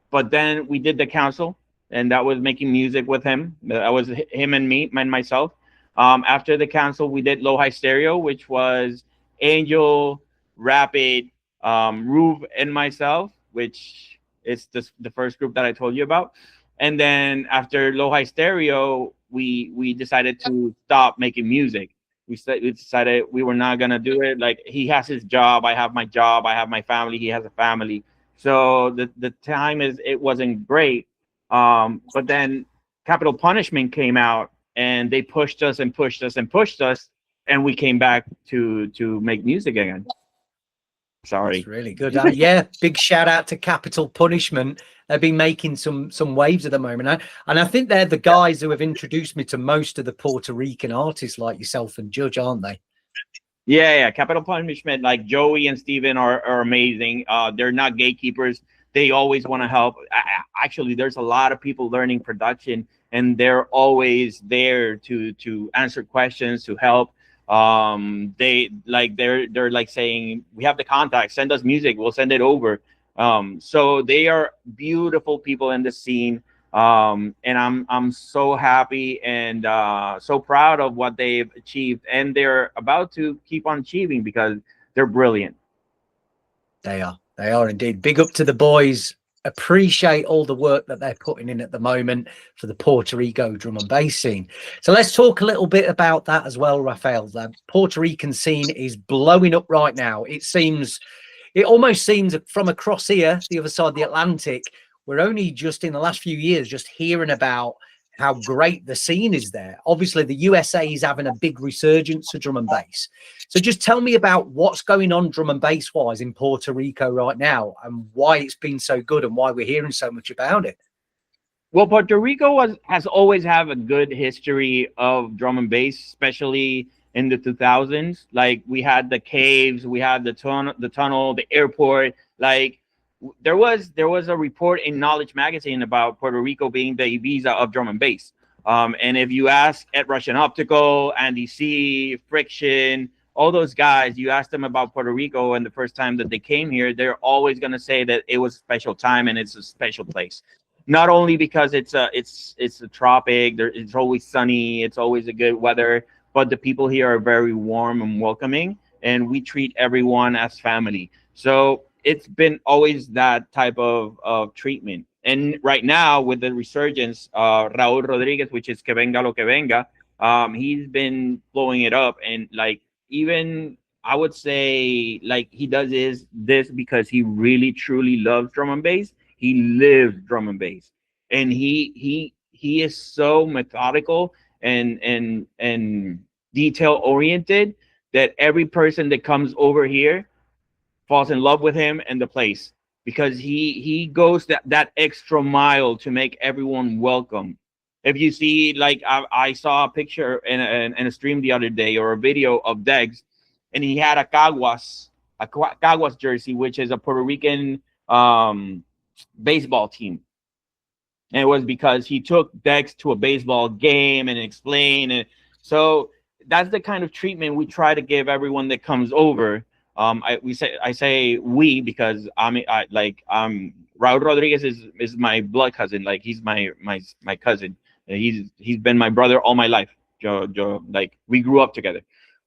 But then we did the council, and that was making music with him. That was him and me and myself. After the council, we did Low High Stereo, which was Angel, Rapid, Rove, and myself, which is the first group that I told you about. And then after Low High Stereo, we decided to stop making music. We decided we were not gonna do it. Like, he has his job, I have my job, I have my family, he has a family. So the time it wasn't great. But then Capital Punishment came out, and they pushed us and pushed us and pushed us, and we came back to make music again. Sorry. That's really good. Yeah, big shout out to Capital Punishment. They've been making some waves at the moment. And I think they're the guys who have introduced me to most of the Puerto Rican artists like yourself and Judge, aren't they? Yeah. Capital Punishment, like Joey and Steven are amazing. They're not gatekeepers. They always want to help. Actually, there's a lot of people learning production, and they're always there to answer questions, to help. They're like saying, we have the contact, send us music, we'll send it over. So they are beautiful people in the scene. And I'm so happy and so proud of what they've achieved, and they're about to keep on achieving because they're brilliant. They are indeed. Big up to the boys. Appreciate all the work that they're putting in at the moment for the Puerto Rico drum and bass scene. So let's talk a little bit about that as well, Rafael. The Puerto Rican scene is blowing up right now. It almost seems from across here, the other side of the Atlantic, we're only just in the last few years just hearing about how great the scene is there. Obviously, the USA is having a big resurgence of drum and bass. So just tell me about what's going on drum and bass wise in Puerto Rico right now, and why it's been so good and why we're hearing so much about it. Well, Puerto Rico has always had a good history of drum and bass, especially in the 2000s. Like, we had the caves, we had the tunnel, the airport. Like, there was a report in Knowledge magazine about Puerto Rico being the Ibiza of drum and bass. And if you ask at Russian Optical, Andy C, Friction, all those guys, you ask them about Puerto Rico and the first time that they came here, they're always going to say that it was a special time and it's a special place. Not only because it's a tropic, it's always sunny, it's always a good weather, but the people here are very warm and welcoming, and we treat everyone as family. So it's been always that type of treatment. And right now, with the resurgence, Raúl Rodriguez, which is Que Venga Lo Que Venga, he's been blowing it up. And like, even I would say, like, he does this because he really truly loves drum and bass. He lives drum and bass, and he is so methodical and detail oriented that every person that comes over here falls in love with him and the place, because he goes that extra mile to make everyone welcome. If you see, like, I saw a picture in a stream the other day, or a video of Dex, and he had a Caguas jersey, which is a Puerto Rican baseball team. And it was because he took Dex to a baseball game and explained. And so that's the kind of treatment we try to give everyone that comes over. I say we because Raúl Rodriguez is my blood cousin. Like, he's my cousin. He's been my brother all my life. Like, we grew up together.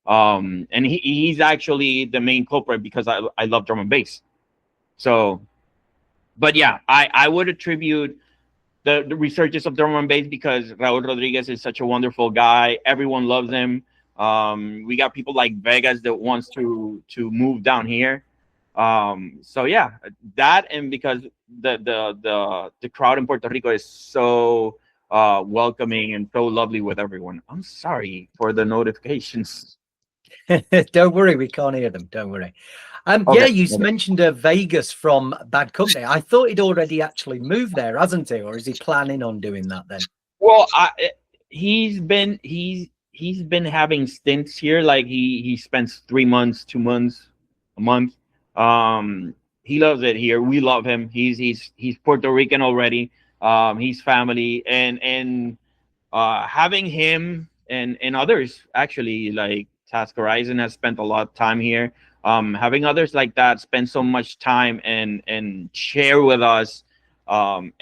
And he's actually the main culprit because I love drum and bass. So, but yeah, I would attribute the resurgence of drum and bass because Raul Rodriguez is such a wonderful guy. Everyone loves him. We got people like Vegas that wants to move down here. So yeah, that, and because the crowd in Puerto Rico is so welcoming and so lovely with everyone. I'm sorry for the notifications. Don't worry, we can't hear them. Don't worry. Okay, Yeah, you mentioned Vegas from Bad Company. I thought he'd already actually moved there, hasn't he? Or is he planning on doing that then? Well, he's been having stints here. Like he spends 3 months, 2 months, a month. He loves it here. We love him. He's Puerto Rican already. He's family, and having him and others actually, like Task Horizon has spent a lot of time here. Having others like that spend so much time and share with us. And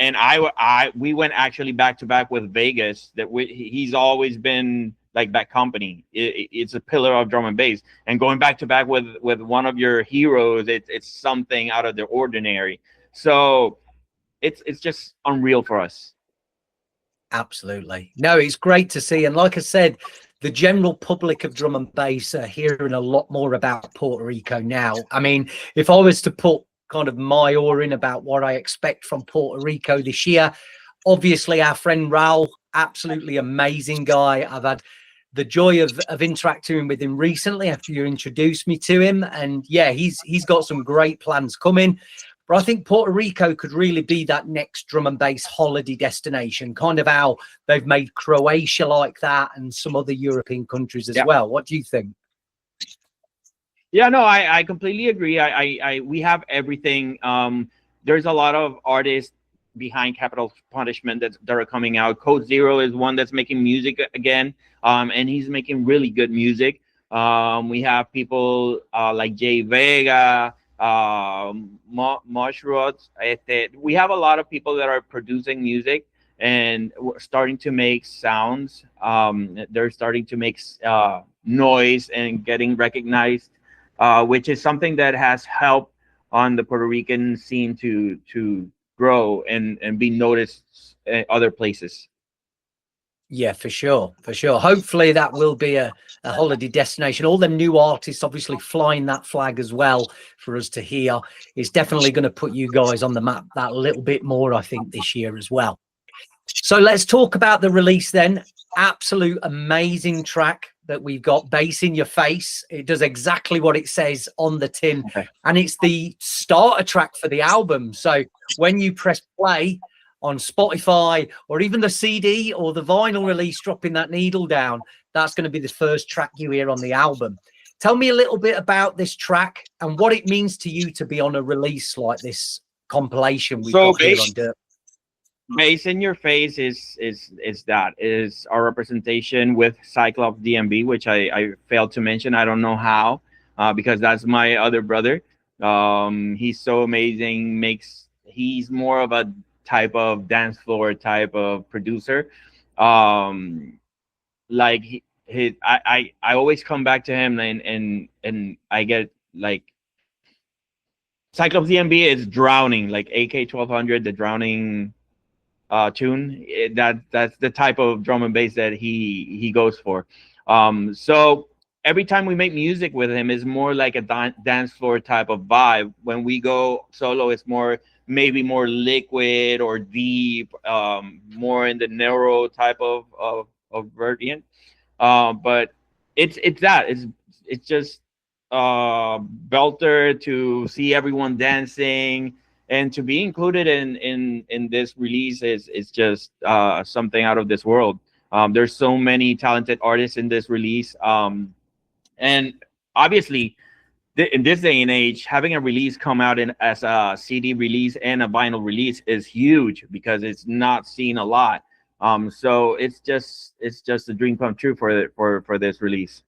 we went actually back to back with Vegas. He's always been like Bad Company. It's a pillar of drum and bass, and going back to back with one of your heroes, it's something out of the ordinary. So it's just unreal for us. Absolutely. No, it's great to see. And like I said, the general public of drum and bass are hearing a lot more about Puerto Rico now. I mean, if I was to put kind of my oar in about what I expect from Puerto Rico this year, obviously our friend Raul, absolutely amazing guy. I've had the joy of interacting with him recently after you introduced me to him. And yeah, he's got some great plans coming. But I think Puerto Rico could really be that next drum and bass holiday destination, kind of how they've made Croatia like that and some other European countries as well. What do you think? Yeah, no, I completely agree. We have everything. There's a lot of artists behind Capital Punishment that are coming out. Code Zero is one that's making music again, and he's making really good music. We have people like Jay Vega, Mushroots. We have a lot of people that are producing music and starting to make sounds. They're starting to make noise and getting recognized, which is something that has helped on the Puerto Rican scene to grow and be noticed in other places. Yeah, for sure. For sure. Hopefully that will be a holiday destination. All the new artists obviously flying that flag as well for us to hear. It's definitely going to put you guys on the map that little bit more, I think, this year as well. So let's talk about the release then. Absolute amazing track that we've got, Bass in Your Face. It does exactly what it says on the tin. Okay. And it's the starter track for the album. So when you press play on Spotify or even the CD or the vinyl release, dropping that needle down, that's going to be the first track you hear on the album. Tell me a little bit about this track and what it means to you to be on a release like this compilation we've got here on Dirt. Bass in Your Face is our representation with Cyclops DNB, which I failed to mention. I don't know how, because that's my other brother. He's so amazing. He's more of a type of dance floor type of producer. Like I always come back to him and I get like Cyclops DNB is Drowning, like AK 1200, the Drowning tune. That's the type of drum and bass that he goes for. So every time we make music with him is more like a dance floor type of vibe. When we go solo, it's maybe more liquid or deep, more in the neuro type of variant. But it's just belter to see everyone dancing, and to be included in this release is just something out of this world. There's so many talented artists in this release, and obviously in this day and age, having a release come out as a CD release and a vinyl release is huge because it's not seen a lot. So it's just a dream come true for this release.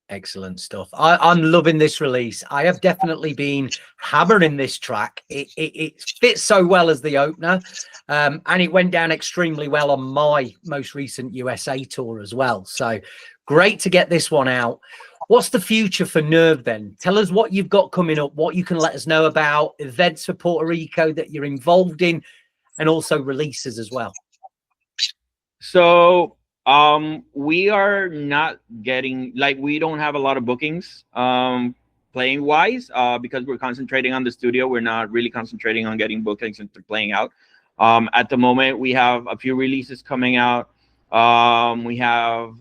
Excellent stuff. I'm loving this release. I have definitely been hammering this track. It fits so well as the opener, and it went down extremely well on my most recent USA tour as well. So great to get this one out. What's the future for Nerve then? Tell us what you've got coming up, what you can let us know about events for Puerto Rico that you're involved in, and also releases as well. So we are not getting, like, we don't have a lot of bookings playing wise because we're concentrating on the studio. We're not really concentrating on getting bookings into playing out. At the moment, we have a few releases coming out. We have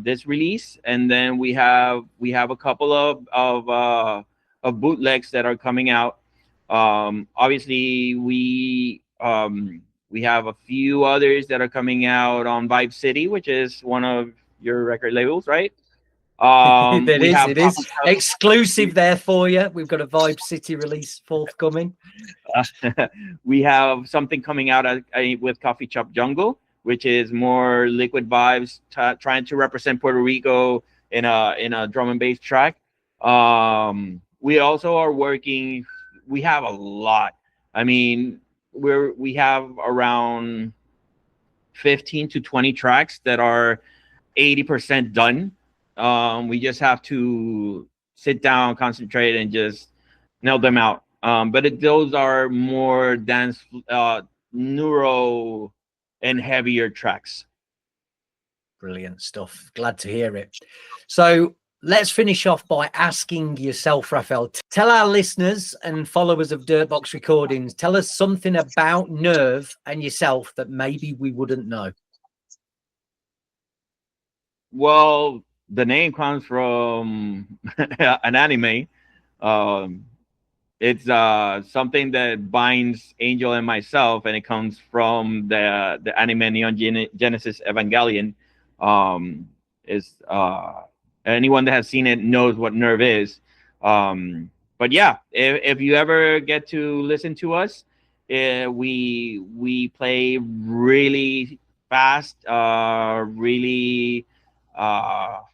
this release, and then we have a couple of bootlegs that are coming out. Obviously, we have a few others that are coming out on Vibe City, which is one of your record labels, right? It is exclusive there for you. We've got a Vibe City release forthcoming. We have something coming out with Coffee Shop Jungle, which is more liquid vibes, trying to represent Puerto Rico in a drum and bass track. We also are working. We have a lot. I mean, we have around 15 to 20 tracks that are 80% done. We just have to sit down, concentrate, and just nail them out. But those are more dance, neuro, and heavier tracks. Brilliant stuff. Glad to hear it. So let's finish off by asking yourself, Raphael, tell our listeners and followers of Dirtbox Recordings, tell us something about Nerve and yourself that maybe we wouldn't know. Well, the name comes from an anime. It's something that binds Angel and myself, and it comes from the anime Neon Genesis Evangelion. Anyone that has seen it knows what Nerve is. But yeah, if you ever get to listen to us, we play really fast, really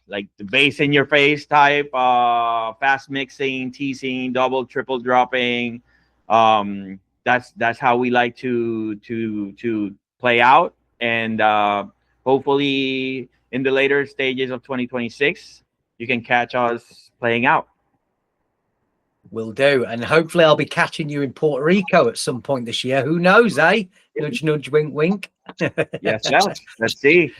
like the bass in your face type, fast mixing, teasing, double, triple dropping. That's how we like to play out, and hopefully in the later stages of 2026 you can catch us playing out. Will do, and hopefully I'll be catching you in Puerto Rico at some point this year. Who knows, eh? Nudge nudge, wink wink. Yes, let's see.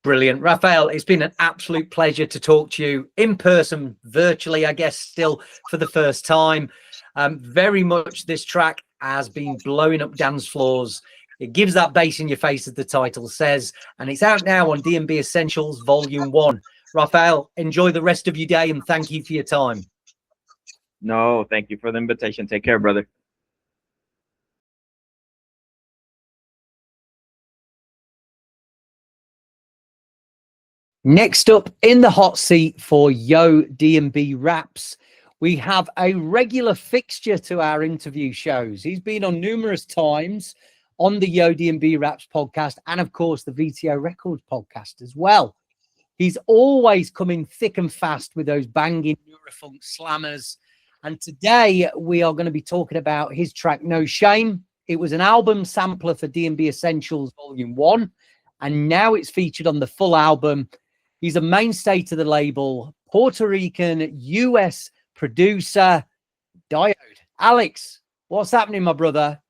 Brilliant. Raphael, it's been an absolute pleasure to talk to you in person, virtually, I guess, still for the first time. Very much this track has been blowing up dance floors. It gives that bass in your face, as the title says, and it's out now on DNB Essentials Volume 1. Raphael, enjoy the rest of your day, and thank you for your time. No, thank you for the invitation. Take care, brother. Next up in the hot seat for Yo DNB Wraps, we have a regular fixture to our interview shows. He's been on numerous times on the Yo DNB Wraps podcast, and of course the VTO Records podcast as well. He's always coming thick and fast with those banging neurofunk slammers. And today we are going to be talking about his track No Shame. It was an album sampler for DNB Essentials Volume 1, and now it's featured on the full album. He's a mainstay to the label, Puerto Rican US producer, Diode. Alex, what's happening, my brother?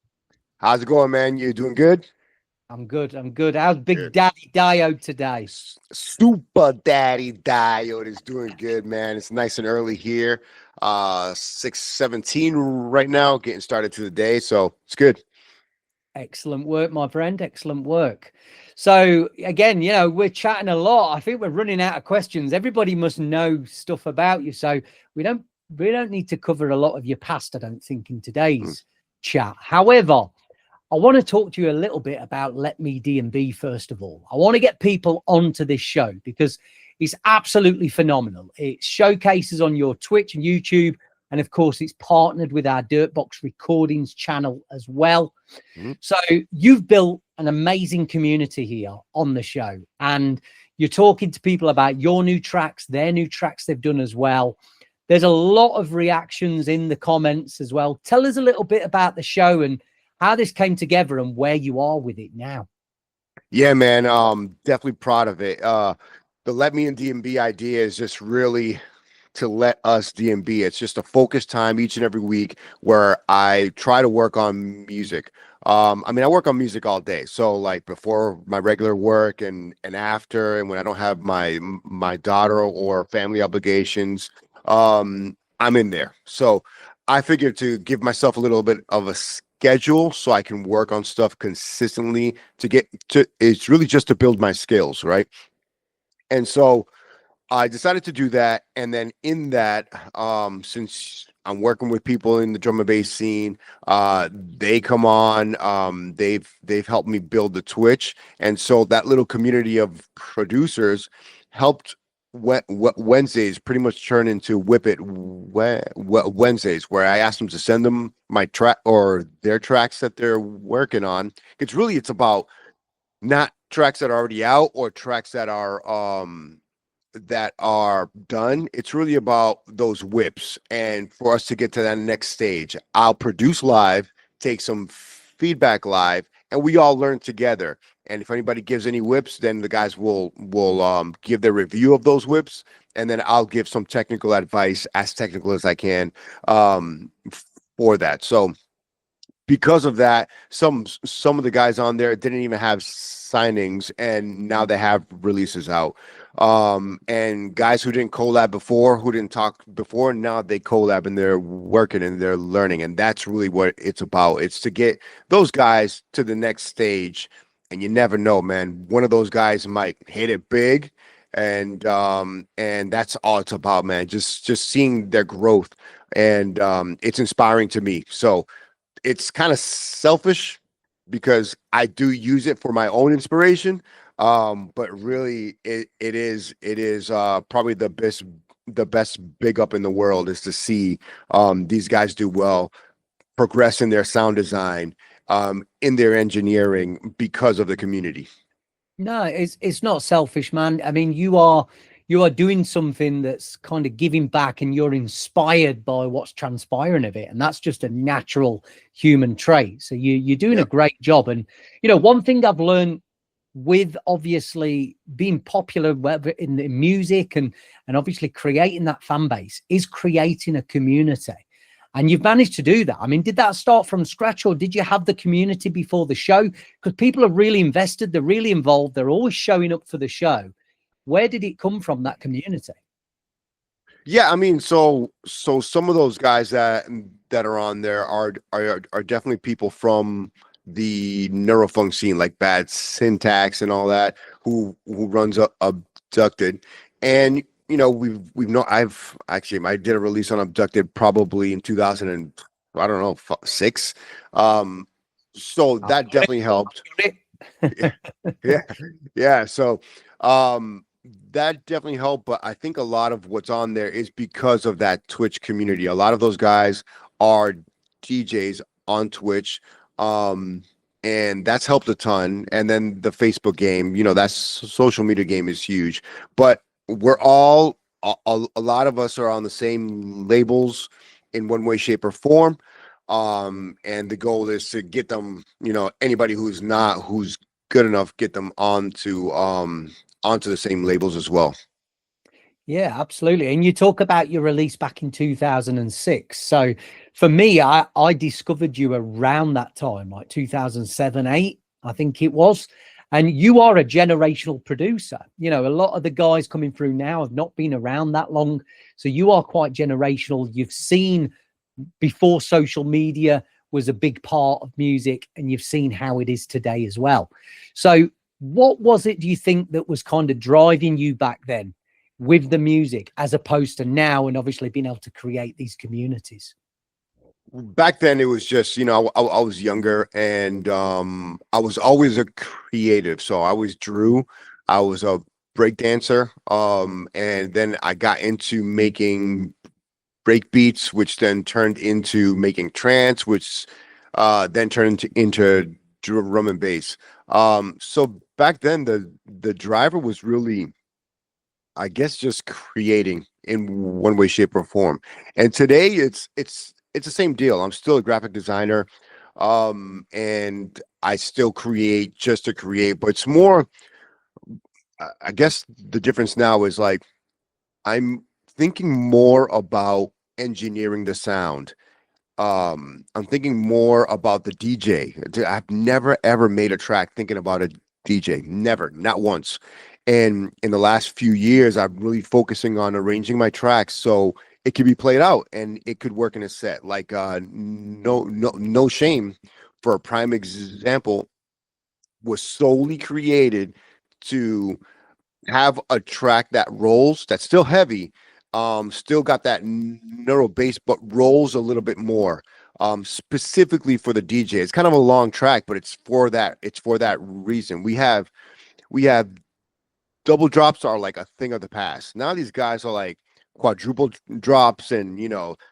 How's it going, man? You doing good? I'm good. I'm good. How's Big Daddy Diode today? Super Daddy Diode is doing good, man. It's nice and early here. 6:17 right now, getting started to the day, so it's good. Excellent work, my friend. Excellent work. So again, you know, we're chatting a lot. I think we're running out of questions. Everybody must know stuff about you, so we don't need to cover a lot of your past, I don't think, in today's chat. However, I want to talk to you a little bit about Let Me DNB first of all. I want to get people onto this show because it's absolutely phenomenal. It showcases on your Twitch and YouTube, and of course it's partnered with our Dirtbox Recordings channel as well. So you've built an amazing community here on the show, and you're talking to people about your new tracks, their new tracks they've done as well. There's a lot of reactions in the comments as well. Tell us a little bit about the show and how this came together and where you are with it now. Yeah, man. Definitely proud of it. the Let Me in DNB idea is just really to let us DNB. It's just a focused time each and every week where I try to work on music. I mean, I work on music all day. So like before my regular work and after, and when I don't have my daughter or family obligations, I'm in there. So I figured to give myself a little bit of a schedule so I can work on stuff consistently to get to, it's really just to build my skills, right? And so I decided to do that, and then in that, since I'm working with people in the drum and bass scene, they come on. They've helped me build the Twitch, and so that little community of producers helped. Wednesdays pretty much turn into Whip It Wednesdays, where I asked them to send them my track or their tracks that they're working on. It's about not tracks that are already out or tracks that are done. It's really about those whips. And for us to get to that next stage, I'll produce live, take some feedback live, and we all learn together. And if anybody gives any whips, then the guys will give their review of those whips, and then I'll give some technical advice, as technical as I can, for that. So because of that, some of the guys on there didn't even have signings, and now they have releases out. And guys who didn't collab before, who didn't talk before, now they collab and they're working and they're learning. And that's really what it's about. It's to get those guys to the next stage. And you never know, man. One of those guys might hit it big. And that's all it's about, man. Just seeing their growth. And it's inspiring to me. So it's kind of selfish because I do use it for my own inspiration. But really it is probably the best big up in the world is to see these guys do well, progress in their sound design, in their engineering because of the community. No, it's not selfish, man. I mean, you are doing something that's kind of giving back, and you're inspired by what's transpiring of it, and that's just a natural human trait. So you're doing a great job. And one thing I've learned with obviously being popular whether in the music and obviously creating that fan base is creating a community, and you've managed to do that. I mean, did that start from scratch, or did you have the community before the show? Because people are really invested, they're really involved, they're always showing up for the show. Where did it come from, that community? Yeah, I mean, so some of those guys that are on there are definitely people from the neurofunk scene, like Bad Syntax and all that, who runs Abducted. And I did a release on Abducted probably in 2000 and I don't know 6. So that definitely helped. Yeah. So that definitely helped, but I think a lot of what's on there is because of that Twitch community. A lot of those guys are DJs on Twitch. And that's helped a ton. And then the Facebook game, that social media game is huge. But we're all a lot of us are on the same labels in one way, shape, or form. And the goal is to get them, anybody who's good enough, get them onto the same labels as well. Yeah, absolutely. And you talk about your release back in 2006. So for me, I discovered you around that time, like 2007, 8, I think it was. And you are a generational producer. A lot of the guys coming through now have not been around that long. So you are quite generational. You've seen before social media was a big part of music, and you've seen how it is today as well. So what was it, do you think, that was kind of driving you back then with the music as opposed to now, and obviously being able to create these communities? Back then it was just, I was younger, and I was always a creative. So I always drew. I was a break dancer. And then I got into making break beats, which then turned into making trance, which then turned into drum and bass. So back then the driver was really, I guess, just creating in one way, shape, or form. And today it's the same deal. I'm still a graphic designer, and I still create just to create, but it's more I guess the difference now is like I'm thinking more about engineering the sound. I'm thinking more about the DJ. I've never ever made a track thinking about a DJ. Never, not once. And in the last few years, I'm really focusing on arranging my tracks so it could be played out and it could work in a set. Like no shame, for a prime example, was solely created to have a track that rolls, that's still heavy, still got that neuro bass, but rolls a little bit more. Specifically for the DJ. It's kind of a long track, but it's for that reason. We have double drops are like a thing of the past. Now these guys are like quadruple drops, and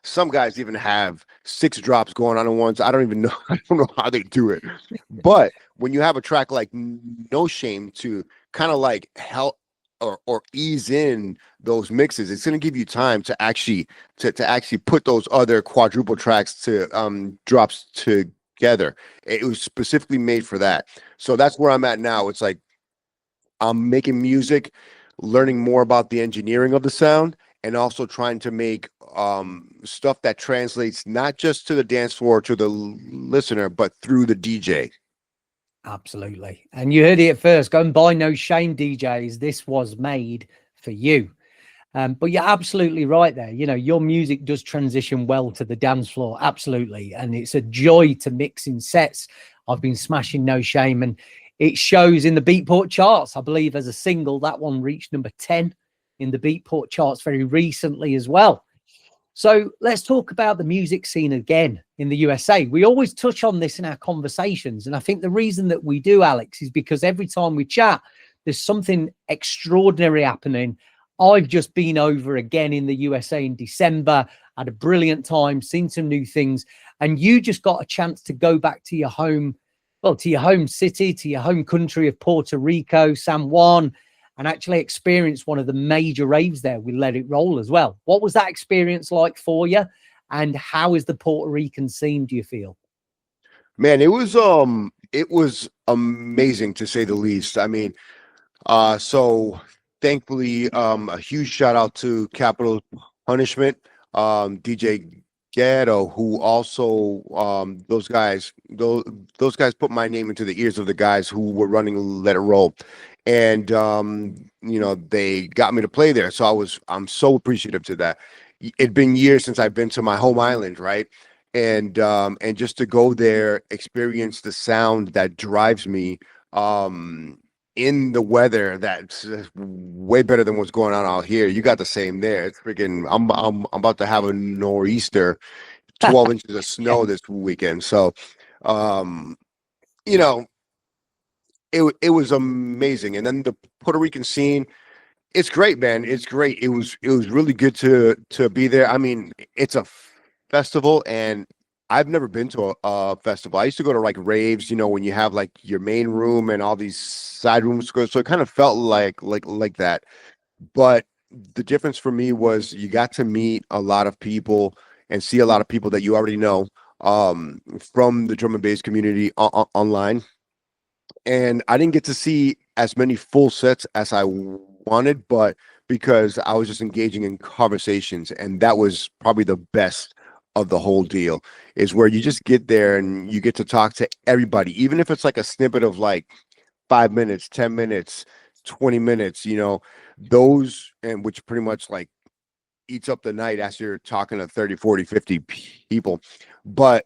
some guys even have 6 drops going on at once. I don't even know. I don't know how they do it. But when you have a track like No Shame to kind of like help or ease in those mixes, it's going to give you time to actually put those other quadruple tracks to drops together. It was specifically made for that. So that's where I'm at now. It's like I'm making music, learning more about the engineering of the sound, and also trying to make stuff that translates not just to the dance floor, to the listener, but through the DJ. Absolutely. And you heard it first. Go and buy No Shame DJs. This was made for you. But you're absolutely right there. Your music does transition well to the dance floor. Absolutely. And it's a joy to mix in sets. I've been smashing No Shame, and it shows in the Beatport charts. I believe as a single, that one reached number 10 in the Beatport charts very recently as well. So let's talk about the music scene again in the USA. We always touch on this in our conversations. And I think the reason that we do, Alex, is because every time we chat, there's something extraordinary happening. I've just been over again in the USA in December, had a brilliant time, seen some new things. And you just got a chance to go back to your home, to your home city, to your home country of Puerto Rico, San Juan, and actually experience one of the major raves there with Let It Roll as well. What was that experience like for you? And how is the Puerto Rican scene, do you feel? Man, it was amazing, to say the least. I mean, so thankfully, a huge shout out to Capital Punishment, DJ Ghetto, who also those guys put my name into the ears of the guys who were running Let It Roll. And they got me to play there. So I'm so appreciative to that. It'd been years since I've been to my home island, right? And just to go there, experience the sound that drives me in the weather that's way better than what's going on out here. You got the same there. It's freaking I'm about to have a nor'easter, 12 inches of snow this weekend. So it was amazing. And then the Puerto Rican scene, it's great, man. It's great. It was really good to be there. I mean, it's a festival, and I've never been to a festival. I used to go to like raves, when you have like your main room and all these side rooms. So it kind of felt like that. But the difference for me was you got to meet a lot of people and see a lot of people that you already know from the drum and bass community online. And I didn't get to see as many full sets as I wanted, but because I was just engaging in conversations, and that was probably the best of the whole deal, is where you just get there and you get to talk to everybody, even if it's like a snippet of like 5 minutes, 10 minutes, 20 minutes, those, and which pretty much like eats up the night as you're talking to 30, 40, 50 people. But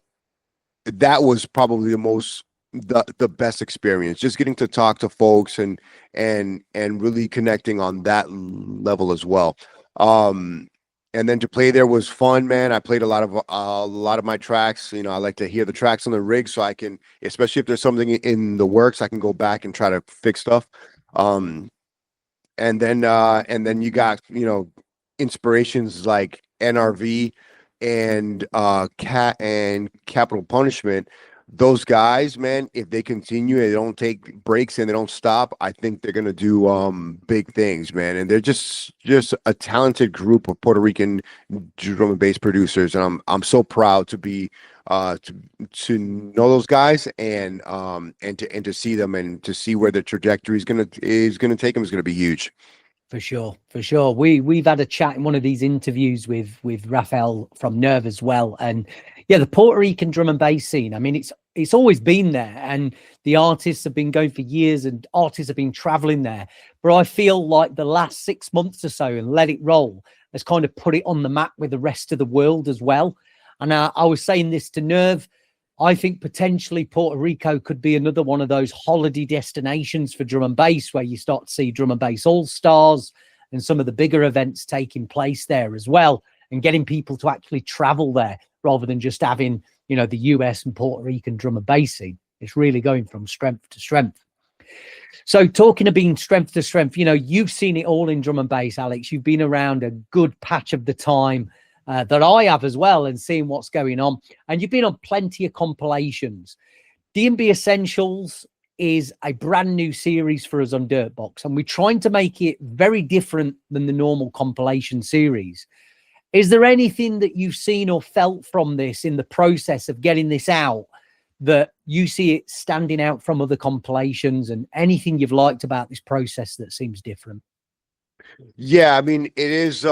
that was probably the best experience, just getting to talk to folks and really connecting on that level as well. And then to play there was fun, man. I played a lot of my tracks. I like to hear the tracks on the rig, so I can, especially if there's something in the works, I can go back and try to fix stuff. And then you got inspirations like NRV and Capital Punishment, those guys, man, if they continue and they don't take breaks and they don't stop, I think they're gonna do big things, man. And they're just a talented group of Puerto Rican drum and bass producers, and I'm so proud to be to know those guys and to see them and to see where the trajectory is gonna take them is gonna be huge. For sure, for sure. We've had a chat in one of these interviews with Raphael from Nerve as well, and yeah, the Puerto Rican drum and bass scene. I mean, it's always been there, and the artists have been going for years, and artists have been traveling there. But I feel like the last 6 months or so, and Let It Roll has kind of put it on the map with the rest of the world as well. And I was saying this to Nerve. I think potentially Puerto Rico could be another one of those holiday destinations for drum and bass, where you start to see drum and bass all-stars and some of the bigger events taking place there as well, and getting people to actually travel there rather than just having, you know, the US and Puerto Rican drum and bass scene. It's really going from strength to strength. So talking of being strength to strength, you know, you've seen it all in drum and bass, Alex. You've been around a good patch of the time that I have as well, and seeing what's going on. And you've been on plenty of compilations. DNB Essentials is a brand new series for us on Dirtbox, and we're trying to make it very different than the normal compilation series. Is there anything that you've seen or felt from this in the process of getting this out that you see it standing out from other compilations, and anything you've liked about this process that seems different? Yeah, I mean, it is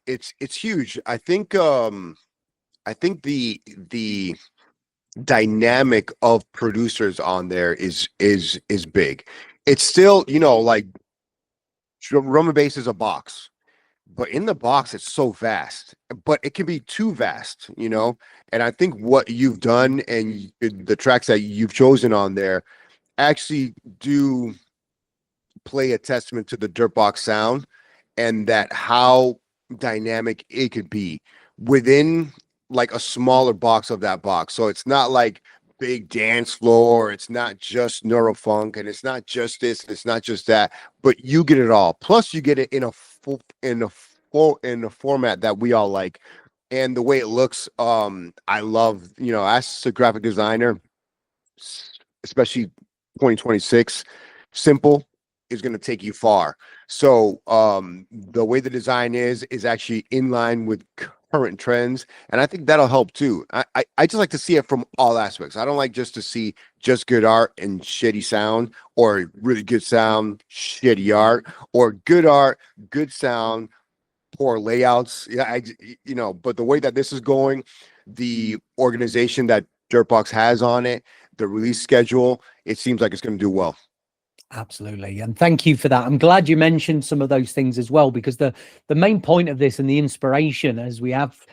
it's huge. I think the dynamic of producers on there is big. It's still, you know, like drum and bass is a box, but in the box it's so vast, but it can be too vast, you know. And I think what you've done and the tracks that you've chosen on there actually do play a testament to the Dirtbox sound, and that how dynamic it could be within like a smaller box of that box. So it's not like big dance floor, it's not just neurofunk, and it's not just this, and it's not just that, but you get it all. Plus you get it in a format that we all like, and the way it looks. I love, you know, as a graphic designer, especially 2026, simple is going to take you far. So the way the design is actually in line with current trends, and I think that'll help too. I just like to see it from all aspects. I don't like just to see just good art and shitty sound, or really good sound, shitty art, or good art, good sound, poor layouts. Yeah, you know, but the way that this is going, the organization that Dirtbox has on it, the release schedule, it seems like it's going to do well. Absolutely. And thank you for that. I'm glad you mentioned some of those things as well, because the main point of this and the inspiration, as we have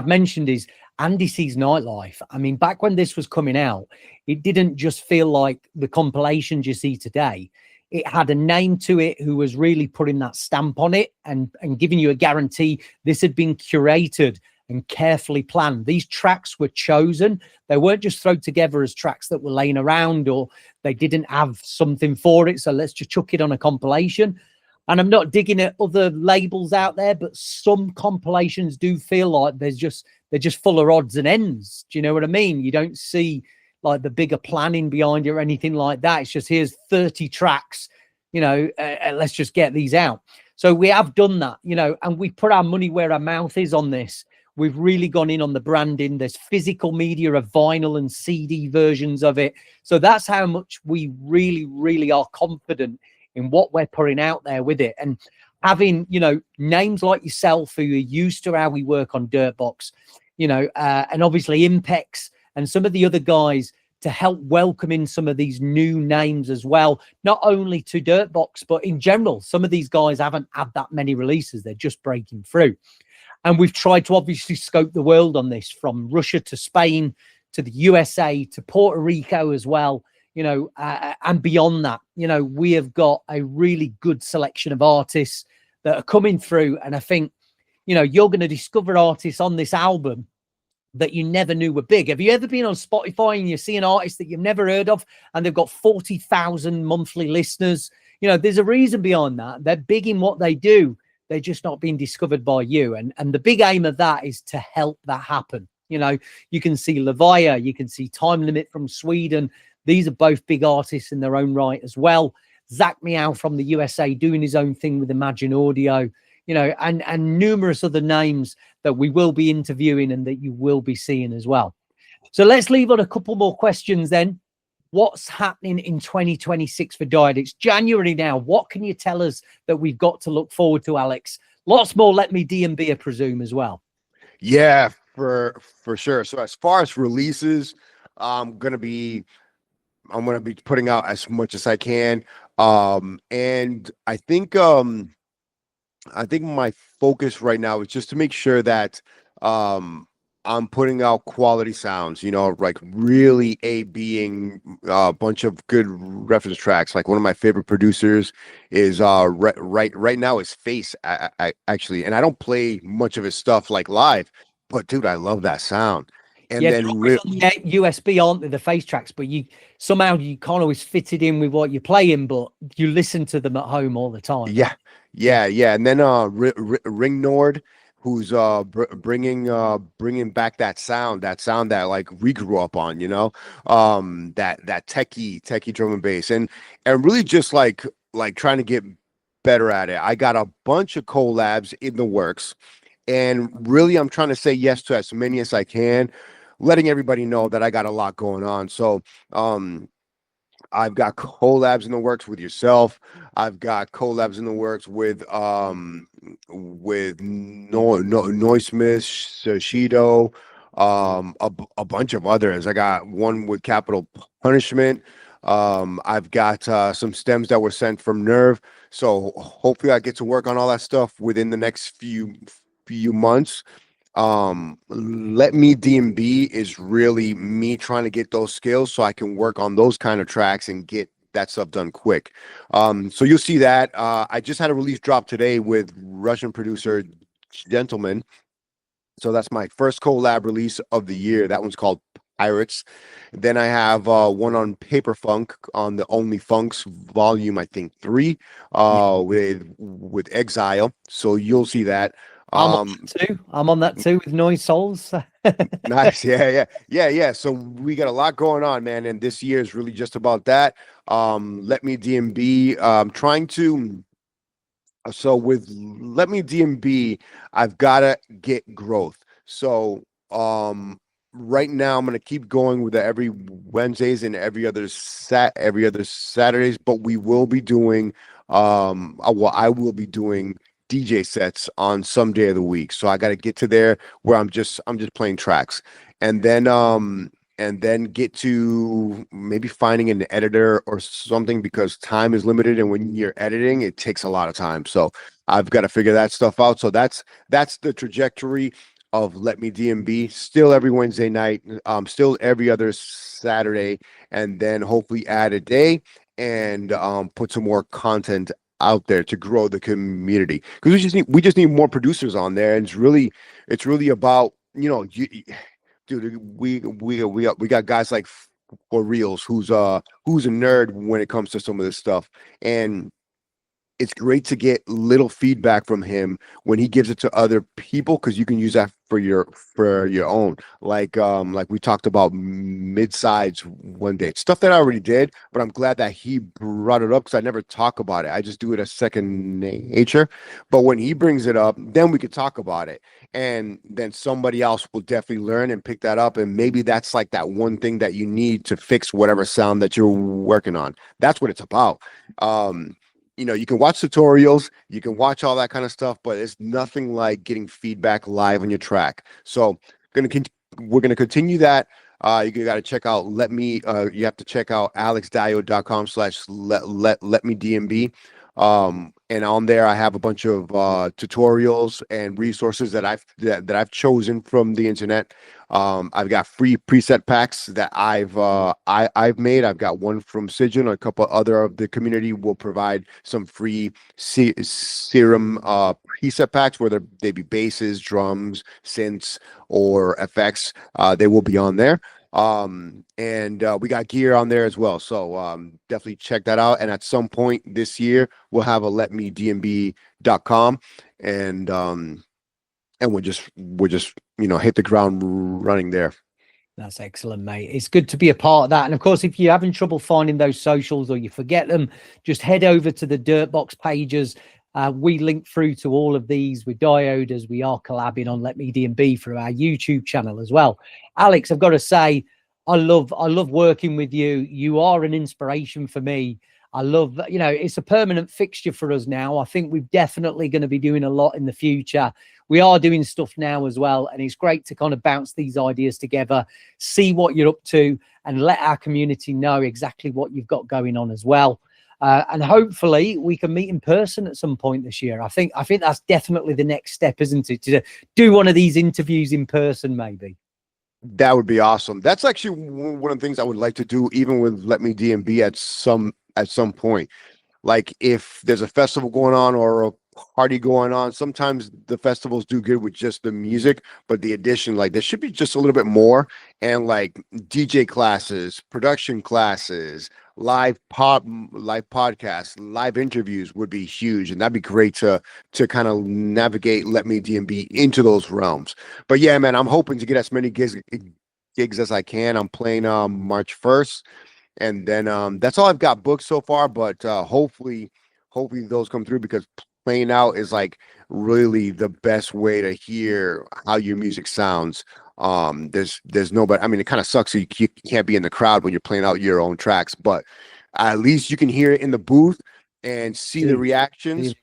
mentioned, is Andy C's Nightlife. I mean, back when this was coming out, it didn't just feel like the compilations you see today. It had a name to it who was really putting that stamp on it and giving you a guarantee this had been curated and carefully planned. These tracks were chosen. They weren't just thrown together as tracks that were laying around, or they didn't have something for it, so let's just chuck it on a compilation. And I'm not digging at other labels out there, but some compilations do feel like they're just full of odds and ends. Do you know what I mean? You don't see like the bigger planning behind it or anything like that. It's just, here's 30 tracks, you know, let's just get these out. So we have done that, you know, and we put our money where our mouth is on this. We've really gone in on the branding. There's physical media of vinyl and CD versions of it. So that's how much we really, really are confident in what we're putting out there with it. And having, you know, names like yourself who are used to how we work on Dirtbox, you know, and obviously Impex and some of the other guys to help welcome in some of these new names as well, not only to Dirtbox, but in general. Some of these guys haven't had that many releases. They're just breaking through. And we've tried to obviously scope the world on this, from Russia to Spain to the USA to Puerto Rico as well, you know, and beyond that. You know, we have got a really good selection of artists that are coming through. And I think, you know, you're going to discover artists on this album that you never knew were big. Have you ever been on Spotify and you see an artist that you've never heard of and they've got 40,000 monthly listeners? You know, there's a reason behind that. They're big in what they do. They're just not being discovered by you. And the big aim of that is to help that happen. You know, you can see Lavia, you can see Time Limit from Sweden. These are both big artists in their own right as well. Zach Meow from the USA doing his own thing with Imagine Audio, you know, and numerous other names that we will be interviewing and that you will be seeing as well. So let's leave on a couple more questions then. What's happening in 2026 for Diode? It's January now. What can you tell us that we've got to look forward to, Alex? Lots more Let Me DNB, I presume, as well. Yeah, for sure. So as far as releases, I'm gonna be putting out as much as I can. And I think my focus right now is just to make sure that I'm putting out quality sounds, you know, like really being a bunch of good reference tracks. Like one of my favorite producers is right now is Face, actually, and I don't play much of his stuff like live, but dude, I love that sound. And yeah, then USB, aren't they, the Face tracks? But you somehow you can't always fit it in with what you're playing, but you listen to them at home all the time. Yeah. And then Ring Nord, who's bringing back that sound that like we grew up on, you know, that techie drum and bass, and really just like trying to get better at it. I got a bunch of collabs in the works, and really I'm trying to say yes to as many as I can, letting everybody know that I got a lot going on. So I've got collabs in the works with yourself. I've got collabs in the works with Noismith, Shido, a bunch of others. I got one with Capital Punishment. I've got some stems that were sent from Nerve. So hopefully I get to work on all that stuff within the next few months. Let Me DNB is really me trying to get those skills so I can work on those kind of tracks and get that stuff done quick. So you'll see that. I just had a release drop today with Russian producer Gentleman. So that's my first collab release of the year. That one's called Pirates. Then I have one on Paper Funk on the Only Funks volume, I think 3, with Exile. So you'll see that. I'm on that too with Noise Souls. Nice. Yeah. So we got a lot going on, man. And this year is really just about that. Let Me DNB, trying to, so with Let Me DNB, I've got to get growth. So, right now I'm going to keep going with the every Wednesdays and every other Saturdays, but we will be doing, I will be doing DJ sets on some day of the week. So I got to get to there where I'm just playing tracks, and then get to maybe finding an editor or something, because time is limited, and when you're editing it takes a lot of time. So I've got to figure that stuff out. So that's the trajectory of Let Me DNB. Still every Wednesday night, still every other Saturday, and then hopefully add a day and put some more content out there to grow the community, because we just need more producers on there. And it's really about, you know, dude, we got guys like For Reals, who's a nerd when it comes to some of this stuff, and it's great to get little feedback from him when he gives it to other people, because you can use that for your own. Like we talked about mid-sides one day, stuff that I already did, but I'm glad that he brought it up, because I never talk about it. I just do it as second nature. But when he brings it up, then we could talk about it, and then somebody else will definitely learn and pick that up, and maybe that's like that one thing that you need to fix whatever sound that you're working on. That's what it's about. You know, you can watch tutorials, you can watch all that kind of stuff, but it's nothing like getting feedback live on your track. So we're gonna continue that. You got to check out you have to check out alexdiode.com/letmednb. And on there I have a bunch of tutorials and resources that I've chosen from the internet. I've got free preset packs that I've made. I've got one from Sigma. A couple other of the community will provide some free serum preset packs, whether they be basses, drums, synths, or effects. They will be on there. And we got gear on there as well. So definitely check that out. And at some point this year, we'll have a letmednb.com, and and we'll just hit the ground running there. That's excellent, mate. It's good to be a part of that. And of course, if you're having trouble finding those socials or you forget them, just head over to the Dirtbox pages. We link through to all of these with Diode, as we are collabing on Let Me DNB through our YouTube channel as well. Alex, I've got to say, I love working with you. You are an inspiration for me. I love, it's a permanent fixture for us now. I think we're definitely going to be doing a lot in the future. We are doing stuff now as well, and it's great to kind of bounce these ideas together, see what you're up to, and let our community know exactly what you've got going on as well. And hopefully we can meet in person at some point this year. I think that's definitely the next step, isn't it? To do one of these interviews in person, maybe. That would be awesome. That's actually one of the things I would like to do, even with Let Me DNB at some point. Like if there's a festival going on or a party going on, sometimes the festivals do good with just the music, but the addition, like there should be just a little bit more, and like DJ classes, production classes, live podcasts, live interviews would be huge, and that'd be great to kind of navigate Let Me DNB into those realms. But yeah, man, I'm hoping to get as many gigs as I can. I'm playing March 1st. And then that's all I've got booked so far, but hopefully those come through, because playing out is like really the best way to hear how your music sounds. There's nobody. I mean, it kind of sucks you can't be in the crowd when you're playing out your own tracks, but at least you can hear it in the booth and see the reactions.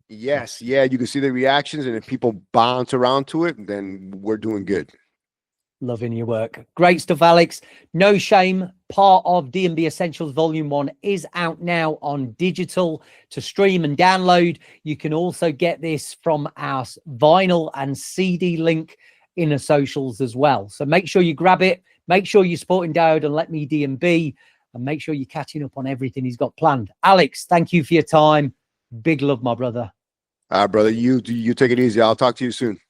Yes, yeah, you can see the reactions, and if people bounce around to it, then we're doing good. Loving your work. Great stuff, Alex. No Shame, part of DNB Essentials Volume 1, is out now on digital to stream and download. You can also get this from our vinyl and CD link in the socials as well. So make sure you grab it. Make sure you're supporting Diode and Let Me DNB, and make sure you're catching up on everything he's got planned. Alex, thank you for your time. Big love, my brother. Brother, you take it easy. I'll talk to you soon.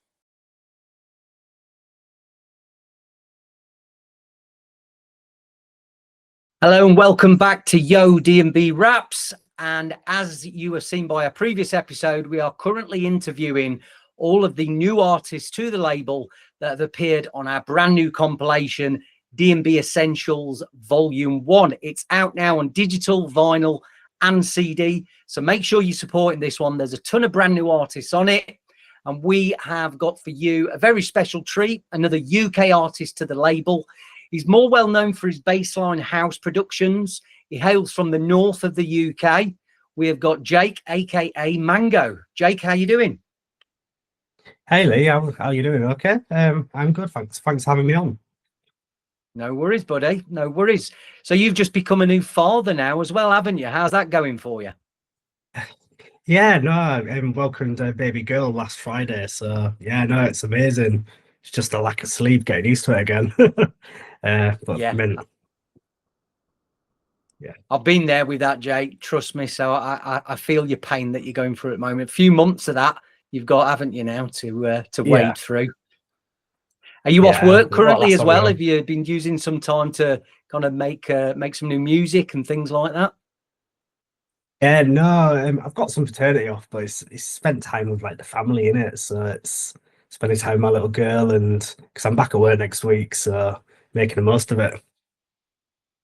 Hello and welcome back to DNB Wraps. And as you have seen by our previous episode, we are currently interviewing all of the new artists to the label that have appeared on our brand new compilation, DNB Essentials Volume 1. It's out now on digital, vinyl and CD. So make sure you're supporting this one. There's a ton of brand new artists on it. And we have got for you a very special treat, another UK artist to the label. He's more well known for his bassline house productions. He hails from the north of the UK. We have got Jake, aka Mango. Jake, how you doing? Hey Lee, how you doing? Okay, I'm good. Thanks for having me on. No worries, buddy. No worries. So you've just become a new father now as well, haven't you? How's that going for you? Yeah, no, I welcomed a baby girl last Friday. So yeah, no, it's amazing. It's just a lack of sleep, getting used to it again. But yeah. Yeah, I've been there with that, Jake. Trust me. So I feel your pain that you're going through at the moment. A few months of that you've got, haven't you, now to wade through? Are you off work currently as well? Have you been using some time to kind of make some new music and things like that? No, I've got some paternity off, but it's spent time with like the family in it. So it's spending time with my little girl, and because I'm back at work next week, so making the most of it.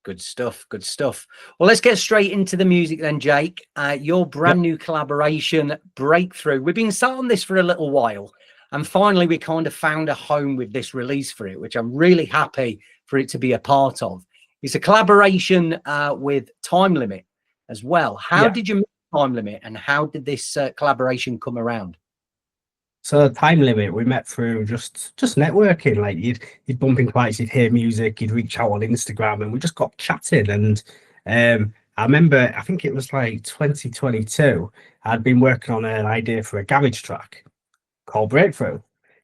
Good stuff. Good stuff. Well, let's get straight into the music then, Jake. Your brand new collaboration, Breakthrough. We've been sat on this for a little while, and finally we kind of found a home with this release for it, which I'm really happy for it to be a part of. It's a collaboration with Time Limit as well. How did you make Time Limit, and how did this collaboration come around? So Time Limit, we met through just networking. Like you'd bump into lights, you'd hear music, you'd reach out on Instagram, and we just got chatting. And I remember, I think it was like 2022, I'd been working on an idea for a garage track called Breakthrough,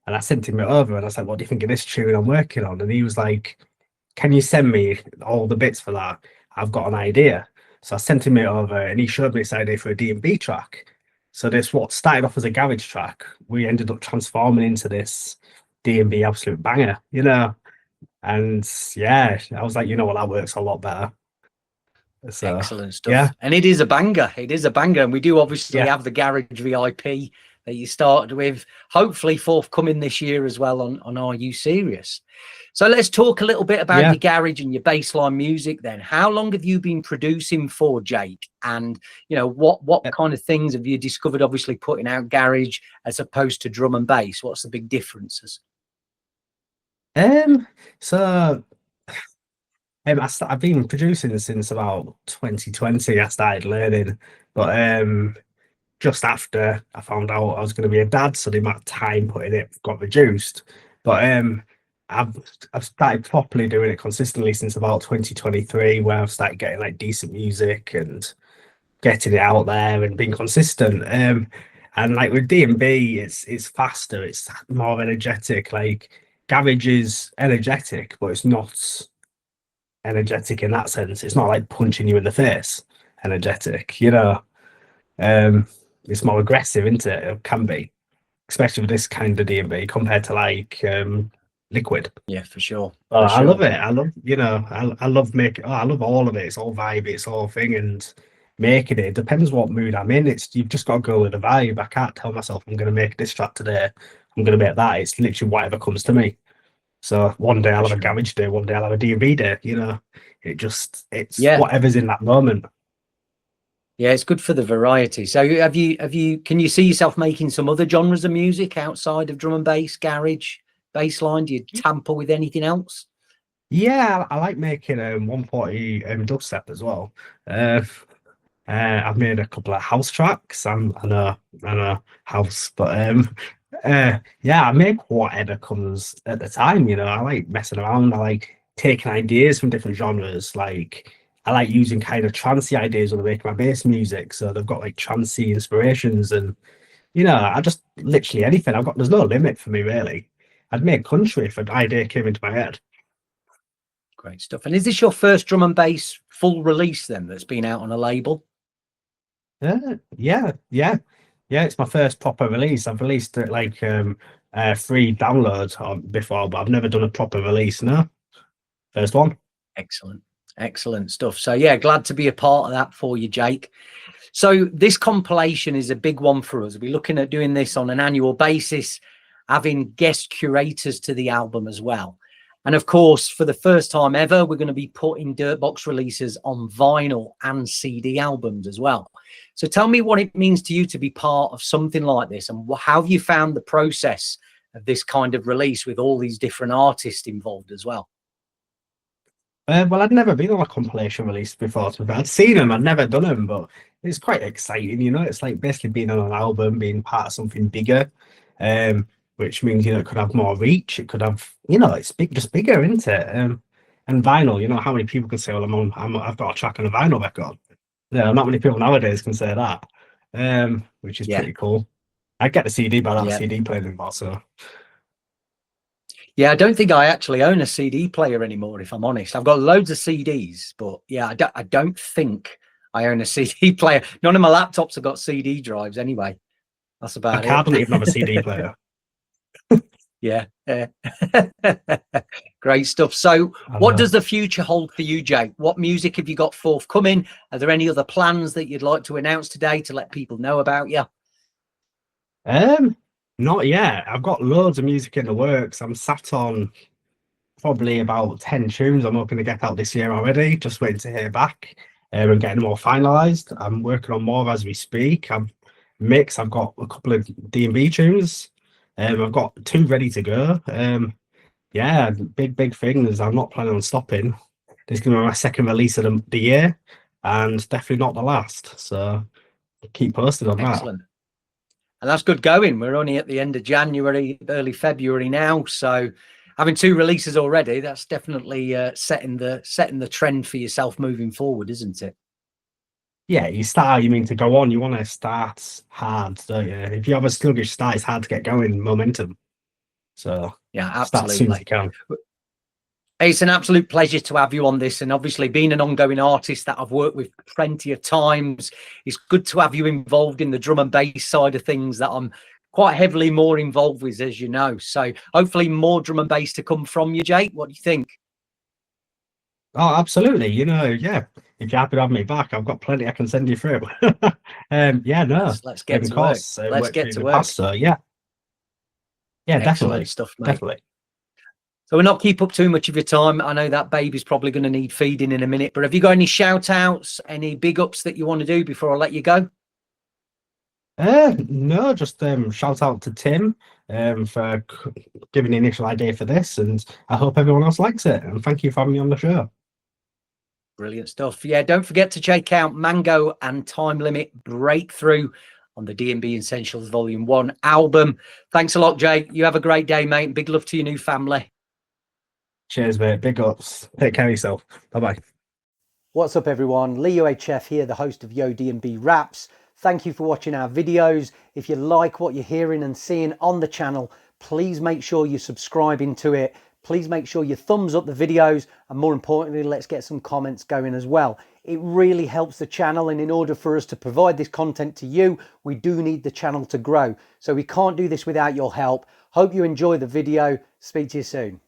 and I sent him it over, and I said, "What do you think of this tune I'm working on?" And he was like, "Can you send me all the bits for that? I've got an idea." So I sent him it over, and he showed me this idea for a DNB track. So this, what started off as a garage track, we ended up transforming into this DNB absolute banger, you know. And yeah, I was like, you know what, that works a lot better. So, excellent stuff. Yeah, and it is a banger. It is a banger, and we do obviously have the garage VIP that you started with, hopefully forthcoming this year as well on Are You Serious? So let's talk a little bit about your garage and your bassline music then. How long have you been producing for, Jake? And, you know, what kind of things have you discovered, obviously putting out garage as opposed to drum and bass? What's the big differences? So I've been producing since about 2020. I started learning, but just after I found out I was going to be a dad, so the amount of time put in it got reduced. But I've started properly doing it consistently since about 2023, where I've started getting like decent music and getting it out there and being consistent. And like with DNB, it's faster, it's more energetic. Like garage is energetic, but it's not energetic in that sense. It's not like punching you in the face energetic, you know. It's more aggressive, isn't it? It can be, especially with this kind of DNB compared to like liquid. Yeah, for sure. Oh, I love it. I love, you know, I love making. Oh, I love all of it. It's all vibe. It's all thing, and making it depends what mood I'm in. You've just got to go with the vibe. I can't tell myself I'm going to make this track today. I'm going to make that. It's literally whatever comes to me. So one day I'll have a garage day. One day I'll have a DNB day. You know, it's whatever's in that moment. Yeah, it's good for the variety. So can you see yourself making some other genres of music outside of drum and bass, garage, bassline? Do you tamper with anything else? Yeah, I like making 140 dubstep as well. I've made a couple of house tracks. I'm a house, but yeah, I make whatever comes at the time. You know, I like messing around. I like taking ideas from different genres. Like I like using kind of trancey ideas when I make my bass music. So they've got like trancey inspirations, and you know, I just literally anything. There's no limit for me really. I'd make country if an idea came into my head. Great stuff. And is this your first drum and bass full release then that's been out on a label? Yeah. It's my first proper release. I've released it like free downloads before, but I've never done a proper release. No, first one. Excellent stuff. So yeah, glad to be a part of that for you, Jake. So this compilation is a big one for us. We're looking at doing this on an annual basis, having guest curators to the album as well. And of course, for the first time ever, we're going to be putting Dirtbox releases on vinyl and CD albums as well. So tell me what it means to you to be part of something like this, and how have you found the process of this kind of release with all these different artists involved as well? Well, I'd never been on a compilation release before. I'd seen them, I'd never done them, but it's quite exciting, you know. It's like basically being on an album, being part of something bigger, which means, you know, it could have more reach. It could have, you know, it's just bigger, isn't it? And vinyl, you know, how many people can say, well, I've got a track on a vinyl record? Yeah, not many people nowadays can say that, which is pretty cool. I get the CD, but I don't have a CD player anymore, so. Yeah, I don't think I actually own a CD player anymore, if I'm honest. I've got loads of CDs, but yeah, I don't think I own a CD player. None of my laptops have got CD drives anyway. That's about it. I can't even have a CD player. Yeah. Great stuff. So what does the future hold for you, Jake? What music have you got forthcoming? Are there any other plans that you'd like to announce today to let people know about you? Not yet. I've got loads of music in the works. I'm sat on probably about 10 tunes I'm hoping to get out this year already, just waiting to hear back and getting them all finalized. I'm working on more as we speak. I've got a couple of DNB tunes. I've got 2 ready to go. Yeah, big things. I'm not planning on stopping. This is going to be my second release of the year, and definitely not the last. So keep posted on that. Excellent. And that's good going. We're only at the end of January, early February now. So having 2 releases already, that's definitely setting the trend for yourself moving forward, isn't it? Yeah, you mean to go on. You want to start hard, don't you? If you have a sluggish start, it's hard to get going, momentum. So yeah, absolutely. Start as soon as you can. It's an absolute pleasure to have you on this, and obviously being an ongoing artist that I've worked with plenty of times, it's good to have you involved in the drum and bass side of things that I'm quite heavily more involved with, as you know. So hopefully more drum and bass to come from you, Jake. What do you think? Oh, absolutely. You know, yeah. if you're happy to have me back, I've got plenty I can send you through. Yeah, no, Let's get of to work. course, Let's worked get through to the work. past, so yeah, Excellent definitely, stuff, mate. definitely. So we'll not keep up too much of your time. I know that baby's probably going to need feeding in a minute, but have you got any shout outs, any big ups that you want to do before I let you go? No, just shout out to Tim for giving the initial idea for this, and I hope everyone else likes it. And thank you for having me on the show. Brilliant stuff. Yeah, don't forget to check out Mango and Time Limit Breakthrough on the DNB Essentials Volume 1 album. Thanks a lot, Jay. You have a great day, mate. Big love to your new family. Cheers, mate. Big ups. Take care of yourself. Bye-bye. What's up, everyone? Lee UHF here, the host of DNB Wraps. Thank you for watching our videos. If you like what you're hearing and seeing on the channel, please make sure you're subscribing to it. Please make sure you thumbs up the videos, and more importantly, let's get some comments going as well. It really helps the channel, and in order for us to provide this content to you, we do need the channel to grow. So we can't do this without your help. Hope you enjoy the video. Speak to you soon.